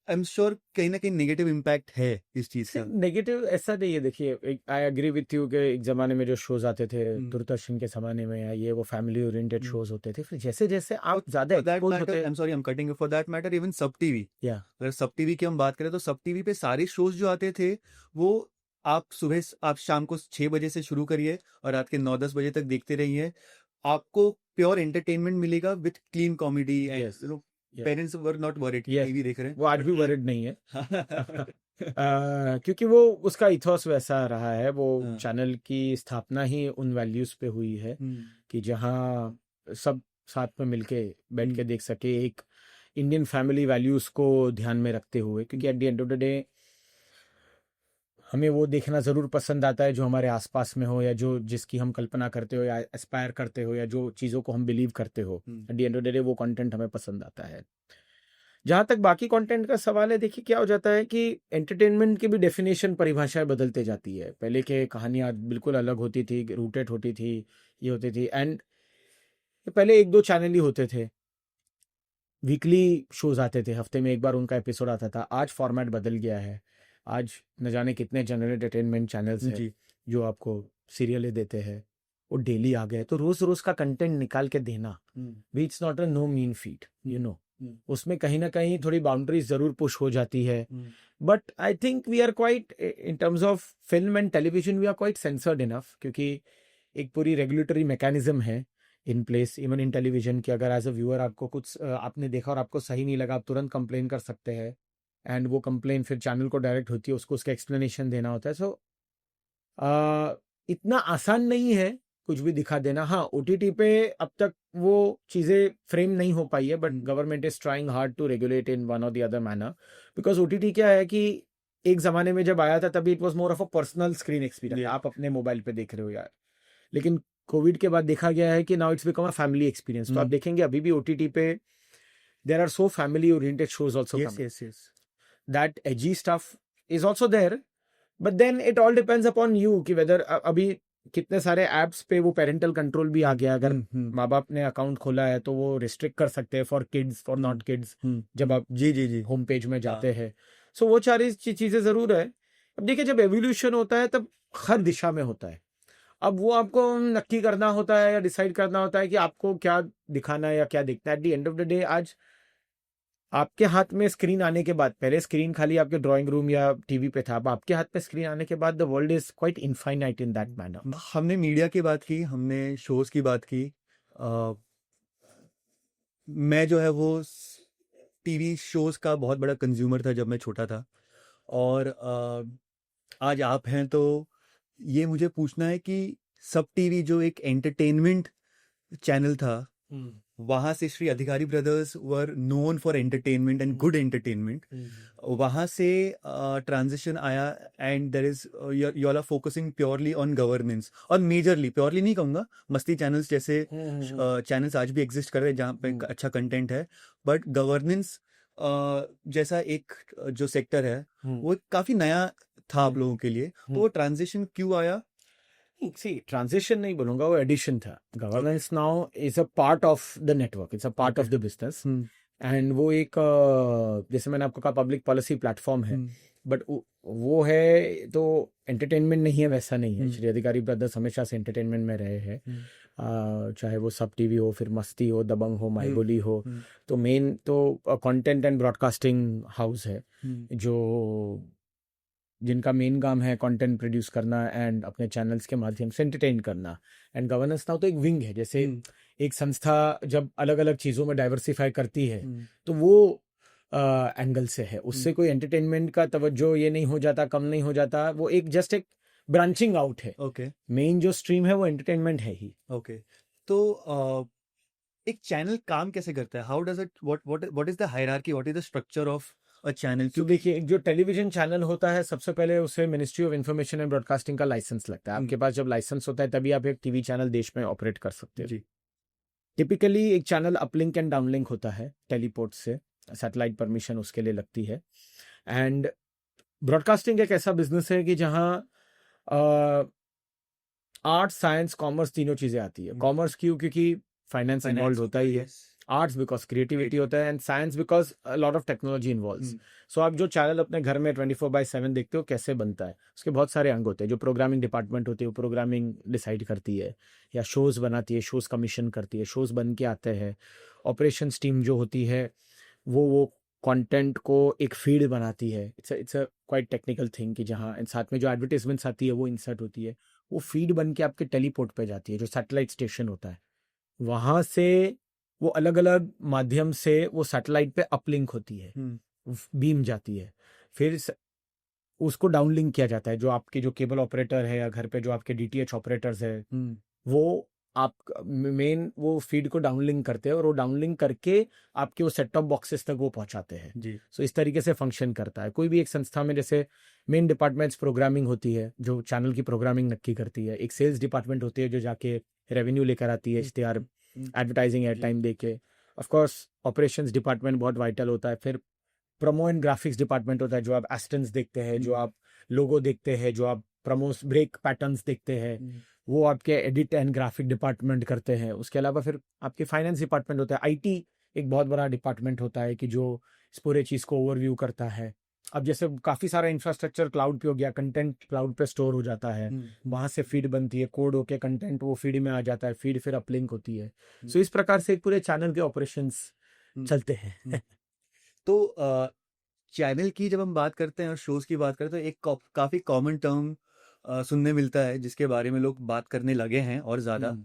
आई एम श्योर कहीं ना कहीं नेगेटिव इम्पैक्ट है इस चीज का। नेगेटिव ऐसा नहीं है। देखिए, आई एग्री विथ यू कि एक जमाने में जो शोज आते थे दूरदर्शन के जमाने में, या ये वो फैमिली ओरिएंटेड शोज होते थे, फिर जैसे जैसे आप ज्यादा एक्सपोज होते हैं, I am sorry I am cutting for that matter, even सब टीवी, या अगर सब टीवी की हम बात करें तो सब टीवी पे सारे शोज जो आते थे वो आप शाम को 6 बजे से शुरू करिए और रात के 9-10 बजे तक देखते रहिए, आपको प्योर एंटरटेनमेट मिलेगा with clean comedy and parents were not worried TV देख रहे हैं। वो आज भी वरीड नहीं है। क्योंकि वो उसका इथोस वैसा रहा है। वो चैनल की स्थापना ही उन वैल्यूज पे हुई है कि जहाँ सब साथ में मिलके बैठ के देख सके, एक इंडियन फैमिली वैल्यूज को ध्यान में रखते हुए। क्योंकि eight the end of the day हमें वो देखना जरूर पसंद आता है जो हमारे आसपास में हो, या जो जिसकी हम कल्पना करते हो, या एस्पायर करते हो, या जो चीज़ों को हम बिलीव करते हो। Eight the end of the day वो कंटेंट हमें पसंद आता है। जहाँ तक बाकी कंटेंट का सवाल है, देखिए क्या हो जाता है कि एंटरटेनमेंट की भी डेफिनेशन, परिभाषाएं बदलते जाती है। पहले के कहानियाँ बिल्कुल अलग होती थी, रूटेड होती थी, ये होती थी। एंड पहले 1-2 चैनल ही होते थे, वीकली शोज आते थे, हफ्ते में एक बार उनका एपिसोड आता था। आज फॉर्मेट बदल गया है। आज न जाने कितने जनरल एंटरटेनमेंट चैनल्स हैं जो आपको सीरियलें देते हैं, वो डेली आ गए। तो रोज रोज का कंटेंट निकाल के देना भी it's not a no mean feat, उसमें कहीं ना कहीं थोड़ी बाउंड्रीज जरूर पुश हो जाती है। But I think we are quite, in terms of film and television, we are quite censored enough, क्योंकि एक पूरी रेगुलेटरी मैकेनिज्म है in place. Even in television की अगर एज अ व्यूअर आपको कुछ आपने देखा और आपको सही नहीं लगा, आप तुरंत कंप्लेन कर सकते हैं। एंड वो कंप्लेन फिर चैनल को डायरेक्ट होती है, उसको उसका एक्सप्लेनेशन देना होता है। सो इतना आसान नहीं है कुछ भी दिखा देना। हाँ, ओटीटी पे अब तक वो चीजें फ्रेम नहीं हो पाई है, but government is trying hard to regulate in one or the other manner. Because OTT क्या है कि एक जमाने में जब आया था तभी it was more of a personal screen experience, आप अपने मोबाइल पे देख रहे हो यार। लेकिन कोविड के बाद देखा गया है कि now it's become a family experience. तो आप देखेंगे अभी भी ओटीटी पे there are so family oriented shows also coming. That edgy stuff is also there, but then it all depends upon you कि वेदर अभी कितने सारे एप्स पे वो पेरेंटल कंट्रोल भी आ गया। अगर माँ बाप ने अकाउंट खोला है तो वो रिस्ट्रिक्ट कर सकते हैं for kids, for not kids, जब आप जी होम पेज में जाते हैं। सो वो सारी चीजें जरूर है। अब देखिए जब एवोल्यूशन होता है तब हर दिशा में होता है। अब वो आपको नक्की करना होता है या डिसाइड करना होता है कि आपको क्या दिखाना है या क्या देखना है। Eight the end of the day आज आपके हाथ में स्क्रीन आने के बाद, पहले स्क्रीन खाली आपके ड्राइंग रूम या टीवी पे था, अब आपके हाथ में स्क्रीन आने के बाद the world is quite infinite in that manner. हमने मीडिया की बात की, हमने शोज की बात की। अ, मैं जो है वो टीवी शोज का बहुत बड़ा कंज्यूमर था जब मैं छोटा था, और आज आप हैं तो ये मुझे पूछना है कि सब टीवी जो एक एंटरटेनमेंट चैनल था, वहाँ से Shri Adhikari brothers were known for entertainment and good entertainment, वहाँ से ट्रांजिशन आया and there is you are focusing purely on governance, और मेजरली, प्योरली नहीं कहूँगा, मस्ती चैनल्स जैसे चैनल्स आज भी एग्जिस्ट कर रहे हैं जहाँ पे अच्छा कंटेंट है, बट गवर्नेंस जैसा एक जो सेक्टर है वो काफी नया था आप लोगों के लिए, तो वो ट्रांजिशन क्यों आया? सी ट्रांजिशन नहीं बोलूंगा, वो एडिशन था। Governance now is a part of the network, it's a part of the business, and वो एक जैसे मैंने आपको कहा पब्लिक पॉलिसी प्लेटफॉर्म है, बट वो है तो एंटरटेनमेंट नहीं है, वैसा नहीं है। श्री अधिकारी ब्रदर्स हमेशा से एंटरटेनमेंट में रहे हैं, चाहे वो सब टीवी हो, फिर मस्ती हो, दबंग हो, माई बोली हो, तो मेन तो कंटेंट एंड ब्रॉडकास्टिंग हाउस है जो जिनका मेन काम है कंटेंट प्रोड्यूस करना एंड अपने चैनल्स के माध्यम से एंटरटेन करना। एंड गवर्नेंस नाउ तो एक विंग है, जैसे एक संस्था जब अलग अलग चीज़ों में डाइवर्सिफाई करती है तो वो एंगल से है, उससे कोई एंटरटेनमेंट का तवज्जो ये नहीं हो जाता, कम नहीं हो जाता, वो एक जस्ट एक ब्रांचिंग आउट है। ओके, मेन जो स्ट्रीम है वो एंटरटेनमेंट है ही। ओके, तो एक चैनल काम कैसे करता है? How does it, what is the hierarchy, what is the structure of a channel? तो देखिए एक जो टेलीविजन चैनल होता है, सबसे पहले उसे ministry of information and broadcasting का लाइसेंस लगता है। आपके पास जब लाइसेंस होता है तभी आप एक टीवी चैनल देश में ऑपरेट कर सकते हो। जी, टिपिकली एक चैनल अपलिंक एंड डाउनलिंक होता है टेलीपोर्ट से, सैटेलाइट परमिशन उसके लिए लगती है। एंड ब्रॉडकास्टिंग एक ऐसा बिजनेस है कि जहाँ आर्ट, साइंस, कॉमर्स तीनों चीजें आती है। कॉमर्स क्यों? क्योंकि फाइनेंस इन्वॉल्व होता ही है। आर्ट्स बिकॉज क्रिएटिविटी होता है, and science because lot of technology involves. So आप जो चैनल अपने घर में 24/7 देखते हो कैसे बनता है, उसके बहुत सारे अंग होते हैं। जो प्रोग्रामिंग डिपार्टमेंट होती है वो प्रोग्रामिंग डिसाइड करती है या शोज बनाती है, शोज कमीशन करती है, शोज बन के आते हैं। ऑपरेशंस टीम जो होती है वो कंटेंट को एक फीड बनाती है। It's a quite technical thing कि जहाँ साथ में जो एडवर्टाइजमेंट्स आती है वो इंसर्ट होती है, वो फीड बन के आपके टेलीपोर्ट पे जाती है जो सैटेलाइट स्टेशन होता है। वहां से वो अलग अलग माध्यम से वो सैटेलाइट पे अपलिंक होती है, बीम जाती है, फिर उसको डाउनलिंक किया जाता है। जो आपके जो केबल ऑपरेटर है या घर पे जो आपके डीटीएच ऑपरेटर्स है वो आप मेन वो फीड को डाउनलिंक करते हैं, और वो डाउनलिंक करके आपके वो सेट टॉप बॉक्सेस तक वो पहुंचाते हैं जी। सो इस तरीके से फंक्शन करता है। कोई भी एक संस्था में जैसे मेन डिपार्टमेंट्स प्रोग्रामिंग होती है जो चैनल की प्रोग्रामिंग नक्की करती है, एक सेल्स डिपार्टमेंट होती है जो जाके रेवेन्यू लेकर आती है, इश्तेहार एडवर्टाइजिंग एयर टाइम दे के। ऑफकोर्स ऑपरेशंस डिपार्टमेंट बहुत वाइटल होता है। फिर प्रोमो एंड ग्राफिक्स डिपार्टमेंट होता है जो आप एस्टेंस देखते हैं, जो आप लोगो देखते हैं, जो आप प्रोमोस ब्रेक पैटर्न्स देखते हैं, वो आपके एडिट एंड ग्राफिक डिपार्टमेंट करते हैं। उसके अलावा फिर आपके फाइनेंस डिपार्टमेंट होता है, आईटी एक बहुत बड़ा डिपार्टमेंट होता है कि जो इस पूरे चीज़ को ओवरव्यू करता है। अब जैसे काफ़ी सारा इंफ्रास्ट्रक्चर क्लाउड पे हो गया, कंटेंट क्लाउड पे स्टोर हो जाता है, वहाँ से फीड बनती है, कोड होके कंटेंट वो फीड में आ जाता है, फीड फिर अपलिंक होती है। सो इस प्रकार से एक पूरे चैनल के ऑपरेशंस चलते हैं। तो चैनल की जब हम बात करते हैं और शोज की बात करते हैं तो एक काफी कॉमन टर्म सुनने मिलता है जिसके बारे में लोग बात करने लगे हैं और ज्यादा,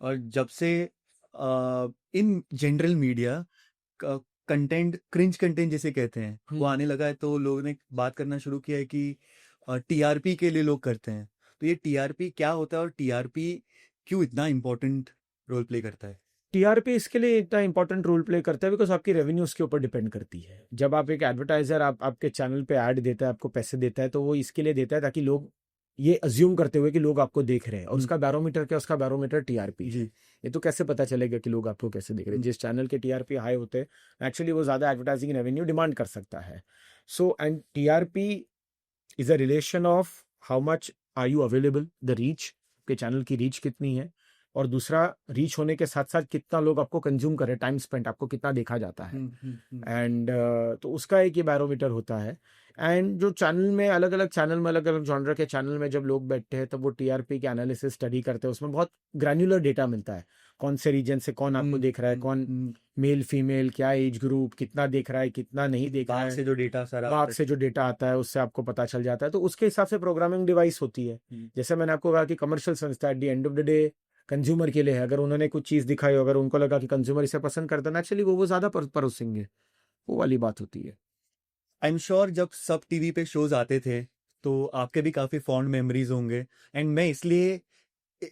और जब से in general media content, cringe content जिसे कहते हैं, वो आने लगा है, तो लोगों ने बात करना शुरू किया है कि टीआरपी के लिए लोग करते हैं। तो ये टीआरपी क्या होता है और टीआरपी क्यों इतना इम्पोर्टेंट रोल प्ले करता है? टीआरपी इसके लिए इतना इंपॉर्टेंट रोल प्ले करता है बिकॉज आपकी रेवेन्यू उसके ऊपर डिपेंड करती है। जब आप एक एडवर्टाइजर आपके चैनल पे ऐड देता है, आपको पैसे देता है, तो वो इसके लिए देता है ताकि लोग ये अज्यूम करते हुए कि लोग आपको देख रहे हैं, और उसका बैरोमीटर क्या? उसका बैरोमीटर टीआरपी है। ये तो कैसे पता चलेगा कि लोग आपको कैसे देख रहे हैं? जिस चैनल के टीआरपी हाई होते हैं एक्चुअली वो ज्यादा एडवर्टाइजिंग रेवेन्यू डिमांड कर सकता है। So and TRP is a relation of how much are you available, the reach, के चैनल की रीच कितनी है, और दूसरा रीच होने के साथ साथ कितना लोग आपको कंज्यूम करे, टाइम स्पेंड आपको कितना देखा जाता है। एंड तो उसका एक ये बैरोमीटर होता है। एंड जो चैनल में अलग अलग चैनल में अलग अलग जॉनर के चैनल में जब लोग बैठते हैं तब वो टीआरपी के एनालिसिस स्टडी करते हैं, उसमें बहुत ग्रैन्युलर डेटा मिलता है, कौन से रीजन से कौन आपको देख रहा है, कौन मेल फीमेल, क्या एज ग्रुप, कितना देख रहा है, कितना नहीं देख रहा बाहर है, से जो डेटा सारा बाहर से जो डेटा आता है उससे आपको पता चल जाता है। तो उसके हिसाब से प्रोग्रामिंग डिवाइस होती है। जैसे मैंने आपको कहा कि कमर्शियल संस्था eight the end of the day consumer के लिए है। अगर उन्होंने कुछ चीज दिखाई, अगर उनको लगा कि कंज्यूमर इसे पसंद करता है, एक्चुअली वो ज्यादा परोसेंगे, वो वाली बात होती है। आई एम श्योर जब सब टीवी पे शोज आते थे तो आपके भी काफी फॉन्ड मेमोरीज होंगे। एंड मैं इसलिए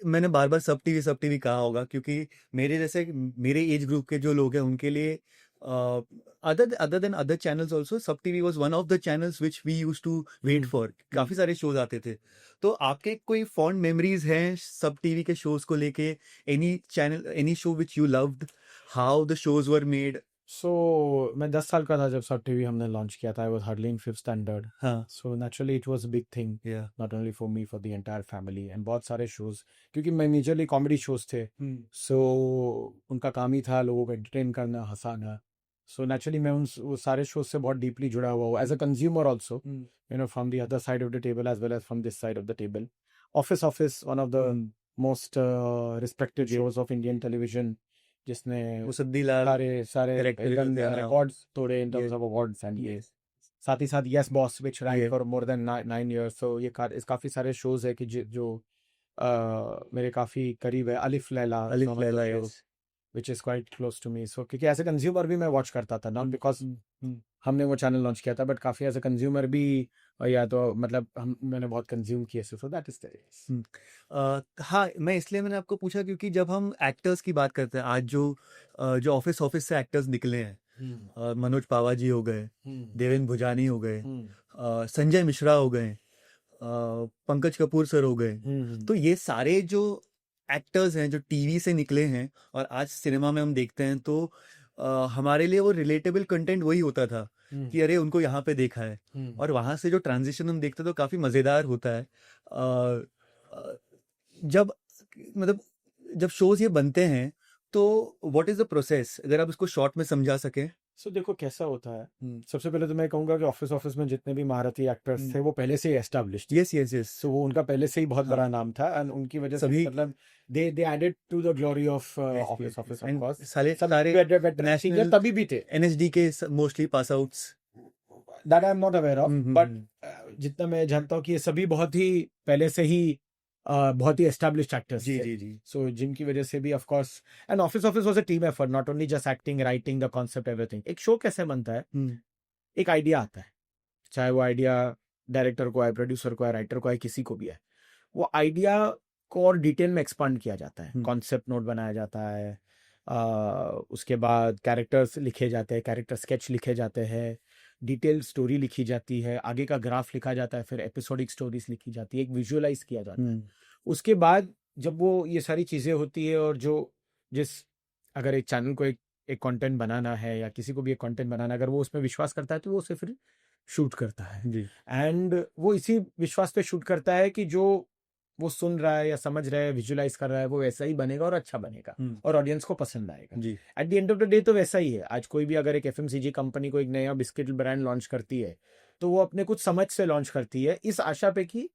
मैंने बार बार सब टीवी कहा होगा क्योंकि मेरे जैसे मेरे एज ग्रुप के जो लोग हैं उनके लिए other than other channels also SAB TV was one of the channels which we used to wait for. काफी सारे शोज आते थे। तो आपके कोई फॉन्ड मेमोरीज हैं सब टीवी के शोज को लेके? Any channel, any show which you loved, how the shows were made? So मैं 10 साल का था जब सब टीवी हमने लॉन्च किया था। I was hardly in 5th standard. हाँ, so naturally it was a big thing, yeah not only for me, for the entire family. And बहुत सारे शोज, क्योंकि मैं मेजरली कॉमेडी शोज थे, सो उनका काम ही था लोगों को एंटरटेन करना, हंसाना। सो नेचुरली मैं वो सारे शोज से बहुत डीपली जुड़ा हुआ हूँ as a consumer also, you know, from the other side of the table as well as from this side of the table. Office one of the most respected shows of Indian television, जिसने मुसद्दीलाल सारे Correct, एकदम yeah, records तोड़े in terms yes, of awards. And ये yes, साथ ही साथ yes boss which ran yeah, for more than 9 years। So ये काफी सारे शोज है कि जो मेरे काफी करीब है। Alif Laila, Alif Laila, yes, which is quite close to me. So क्योंकि एज ए कंज्यूमर भी मैं वॉच करता था, नॉट बिकॉज हम्म, हमने वो चैनल लॉन्च किया था, बट काफी एज ए कंज्यूमर भी, या तो मतलब मैंने बहुत कंज्यूम किया। सो दैट इज द हाँ, मैं इसलिए मैंने आपको पूछा क्योंकि जब हम एक्टर्स की बात करते हैं आज जो ऑफिस से एक्टर्स निकले हैं, मनोज पावा जी हो गए, देवेंद्र भुजानी हो गए, संजय मिश्रा हो गए, पंकज कपूर सर हो गए। तो ये सारे जो एक्टर्स हैं जो टीवी से निकले हैं और आज सिनेमा में हम देखते हैं तो हमारे लिए वो रिलेटेबल कंटेंट वही होता था कि अरे उनको यहाँ पे देखा है। और वहां से जो ट्रांजिशन हम देखते तो काफी मजेदार होता है। जब मतलब जब शोज ये बनते हैं तो व्हाट इज द प्रोसेस, अगर आप इसको शॉर्ट में समझा सकें? सो देखो कैसा होता है। सबसे पहले तो मैं कहूंगा कि ऑफिस में जितने भी महारथी एक्टर्स थे वो पहले से ही established. Yes yes yes. So वो उनका पहले से ही बहुत हाँ, बड़ा नाम था एंड उनकी वजह से सभी मतलब they added to the glory of office of and course. सारे सब सारे नेशनल तभी भी थे। एनएसडी के mostly pass outs. That I am not aware of, but जितना मैं जानता हूँ कि ये सभी बहुत ही पहले से ही बहुत ही एस्टैब्लिश्ड एक्टर्स जी थे। जी जी। सो जिनकी वजह से भी of course, and office was a team effort, not only just acting, writing the concept, everything. एक शो कैसे बनता है, एक आइडिया आता है, चाहे वो आइडिया डायरेक्टर को है, प्रोड्यूसर को है, राइटर को है, किसी को भी है। वो आइडिया को और डिटेल में एक्सपांड किया जाता है, कॉन्सेप्ट नोट बनाया जाता है, उसके बाद कैरेक्टर्स लिखे जाते हैं, कैरेक्टर स्केच लिखे जाते हैं, डिटेल स्टोरी लिखी जाती है, आगे का ग्राफ लिखा जाता है, फिर एपिसोडिक स्टोरीज लिखी जाती है, एक विजुअलाइज किया जाता है। उसके बाद जब वो ये सारी चीजें होती है और अगर एक चैनल को एक कंटेंट बनाना है या किसी को भी एक कंटेंट बनाना है, अगर वो उसमें विश्वास करता है तो वो उसे फिर शूट करता है। जी। एंड वो इसी विश्वास पे शूट करता है कि जो वो सुन रहा है या समझ रहा है, विजुलाइज कर रहा है, वो वैसा ही बनेगा और अच्छा बनेगा और ऑडियंस को पसंद आएगा। जी। At the end of the day तो वैसा ही है। आज कोई भी अगर एक एफएमसीजी कंपनी को एक नया बिस्किट ब्रांड लॉन्च करती है तो वो अपने कुछ समझ से लॉन्च करती है इस आशा पे कि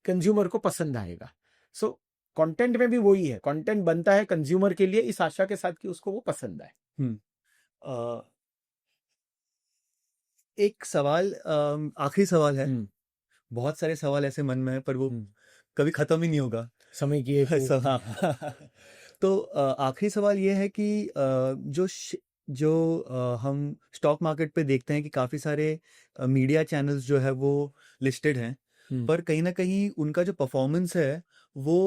कंज्यूमर को पसंद आएगा। सो कंटेंट में भी वही है, कंटेंट बनता है कंज्यूमर के लिए इस आशा के साथ कि उसको वो पसंद आए। एक सवाल, आखिरी सवाल है। बहुत सारे सवाल ऐसे मन में है पर वो कभी खत्म ही नहीं होगा, समय की एक तो आखिरी सवाल ये है कि जो हम स्टॉक मार्केट पे देखते हैं कि काफी सारे मीडिया चैनल्स जो है वो लिस्टेड हैं, पर कहीं ना कहीं उनका जो परफॉर्मेंस है वो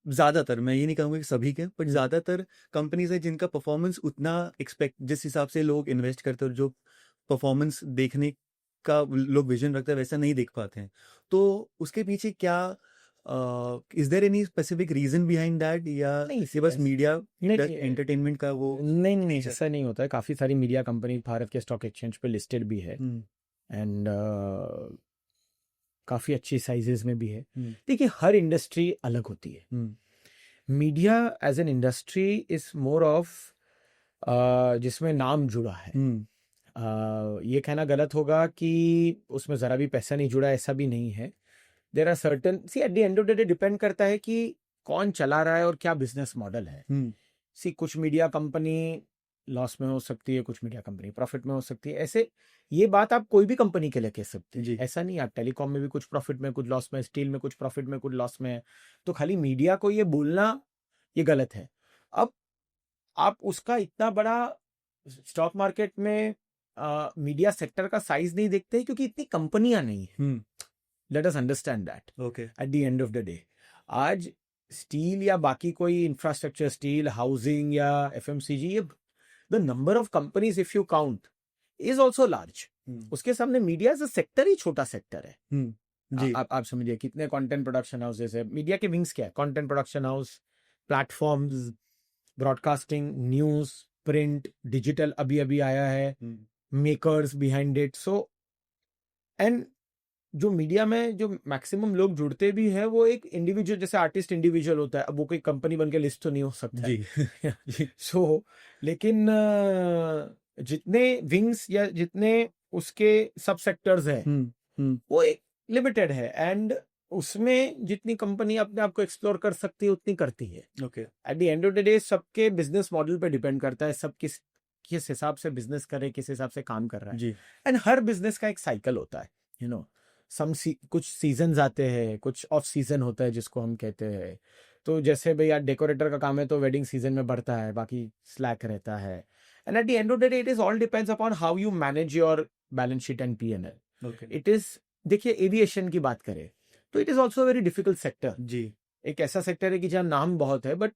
ज्यादातर, मैं ये नहीं कहूँगा कि सभी के, पर ज्यादातर कंपनीज है जिनका परफॉर्मेंस उतना एक्सपेक्ट, जिस हिसाब से लोग इन्वेस्ट करते हैं और जो परफॉर्मेंस देखने का लोग विजन रखते हैं वैसा नहीं देख पाते हैं। तो उसके पीछे क्या, is there any specific reason behind that, या ये बस मीडिया एंटरटेनमेंट का वो? नहीं, ऐसा नहीं होता है। काफी सारी मीडिया कंपनी भारत के स्टॉक एक्सचेंज पे लिस्टेड भी है एंड काफी अच्छी साइजेस में भी है। देखिए हर इंडस्ट्री अलग होती है media as an industry is more of जिसमें नाम जुड़ा है। ये कहना गलत होगा कि उसमें ज़रा भी पैसा नहीं जुड़ा, ऐसा भी नहीं है। There are certain, see at the end of the day depend करता है कि कौन चला रहा है और क्या बिजनेस मॉडल है। सी कुछ मीडिया कंपनी लॉस में हो सकती है, कुछ मीडिया कंपनी प्रॉफिट में हो सकती है। ऐसे ये बात आप कोई भी कंपनी के लिए कह सकते हैं, ऐसा नहीं। आप टेलीकॉम में भी कुछ प्रॉफिट में कुछ लॉस में, स्टील में कुछ प्रॉफिट में कुछ लॉस में है, तो खाली मीडिया को ये बोलना ये गलत है। अब आप उसका इतना बड़ा स्टॉक मार्केट में मीडिया सेक्टर का साइज नहीं देखते क्योंकि इतनी कंपनियां नहीं है। Let us understand that at the end of the day. आज स्टील या बाकी कोई इंफ्रास्ट्रक्चर, स्टील, हाउसिंग या एफएमसीजी, ये the number of companies if you count is also large. उसके सामने मीडिया एज अ सेक्टर ही छोटा सेक्टर है। जी आप समझिए कितने कंटेंट प्रोडक्शन हाउसेस है। मीडिया के विंग्स क्या है? Content production house, platforms, broadcasting, news, print, digital अभी अभी आया है, makers behind it. So and जो मीडिया में जो मैक्सिमम लोग जुड़ते भी हैं वो एक इंडिविजुअल, जैसे आर्टिस्ट इंडिविजुअल होता है। अब वो कोई कंपनी बन के लिस्ट तो नहीं हो सकता जी। सो लेकिन जितने विंग्स या जितने उसके सब सेक्टर्स हैं वो एक लिमिटेड है, एंड उसमें जितनी कंपनी अपने आप को एक्सप्लोर कर सकती है उतनी करती है। Eight the end of the day सबके बिजनेस मॉडल पे डिपेंड करता है, सब किस हिसाब से बिजनेस करे, किस हिसाब से काम कर रहा है जी। एंड हर बिजनेस का एक साइकिल होता है, यू नो। कुछ सीजन आते हैं, कुछ ऑफ सीजन होता है जिसको हम कहते हैं। तो जैसे भैया डेकोरेटर का काम है तो वेडिंग सीजन में बढ़ता है, बाकी स्लैक रहता है। And at the end of the day it is all depends upon how you manage your balance sheet and P&L। It is, देखिए एविएशन की बात करें तो it is also very difficult sector जी। एक ऐसा सेक्टर है कि जहाँ नाम बहुत है बट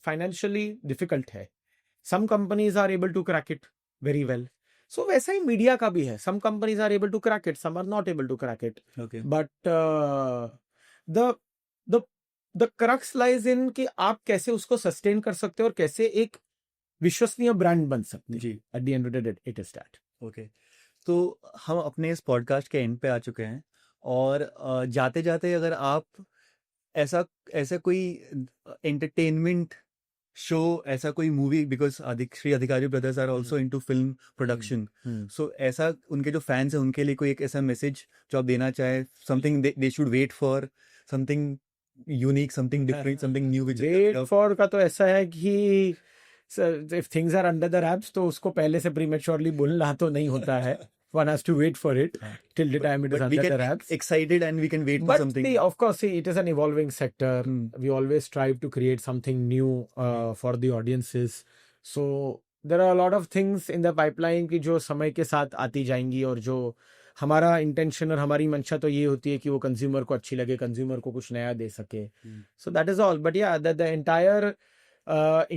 फाइनेंशियली डिफिकल्ट है। Some companies are able to crack it very well. So वैसा ही मीडिया का भी है। Some companies are able to crack it, some are not able to crack it. But the crux lies in कि आप कैसे उसको सस्टेन कर सकते हो और कैसे एक विश्वसनीय ब्रांड बन सकते जी। At the end of the day it is that. Okay, तो हम अपने इस पॉडकास्ट के एंड पे आ चुके हैं और जाते जाते अगर आप ऐसा कोई एंटरटेनमेंट शो, ऐसा कोई movie, because Shri Adhikari brothers are also into film production, so ऐसा उनके जो फैंस हैं उनके लिए कोई एक ऐसा मैसेज जो आप देना चाहे, something they should wait for, something unique, something different, something new. Wait for का तो ऐसा है कि if things are under the wraps तो उसको पहले से प्रीमेच्योरली बोलना तो नहीं होता है। One has to wait for it till the time it is under the wraps. Excited and we can wait for something. But of course, see, it is an evolving sector. We always strive to create something new for the audiences. So there are a lot of things in the pipeline कि जो समय के साथ आती जाएंगी, और जो हमारा इंटेंशन और हमारी मंशा तो ये होती है कि वो कंज्यूमर को अच्छी लगे, कंज्यूमर को कुछ नया दे सके. So that is all. But yeah, the entire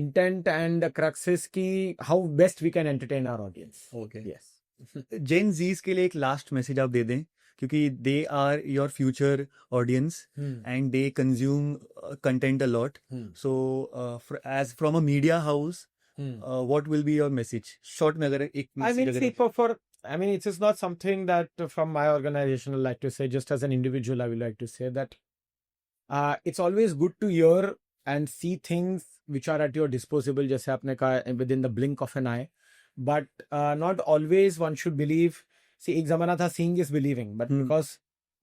intent and crux is कि how best we can entertain our audience. Okay. Yes. जेन जीज के लिए एक लास्ट मैसेज आप दे दें, क्योंकि they are your future audience and they consume content a lot. So as from a media house, what will be your message short में? अगर एक I mean, it is not something that from my organization I would like to say. Just as an individual, I would like to say that it's always good to hear and see things which are at your disposal, जैसे आपने कहा, within the blink of an eye. But not always one should believe. See, एक जमाना था seeing is believing, but because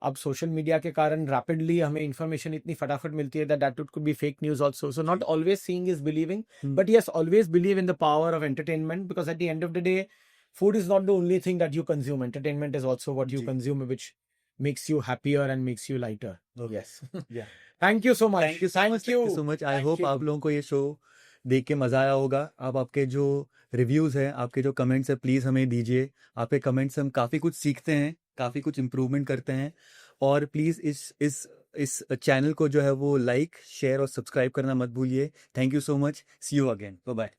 अब social media के कारण rapidly हमें इंफॉर्मेशन इतनी फटाफट मिलती है that it could be fake news also. So not always seeing is believing, but yes, always believe in the power of entertainment, because at the end of the day, food is not the only thing that you consume. Entertainment is also what you consume, which makes you happier and makes you lighter. Okay. Yes. Yeah. Thank you so much. Thank you so much. I hope आप लोगों को ये show देख के मजा आया होगा. आप आपके जो रिव्यूज हैं, आपके जो कमेंट्स हैं, प्लीज हमें दीजिए. आपके कमेंट्स से हम काफी कुछ सीखते हैं, काफी कुछ इम्प्रूवमेंट करते हैं. और प्लीज इस चैनल को जो है वो लाइक, शेयर और सब्सक्राइब करना मत भूलिए. Thank you so much. See you again. Bye bye.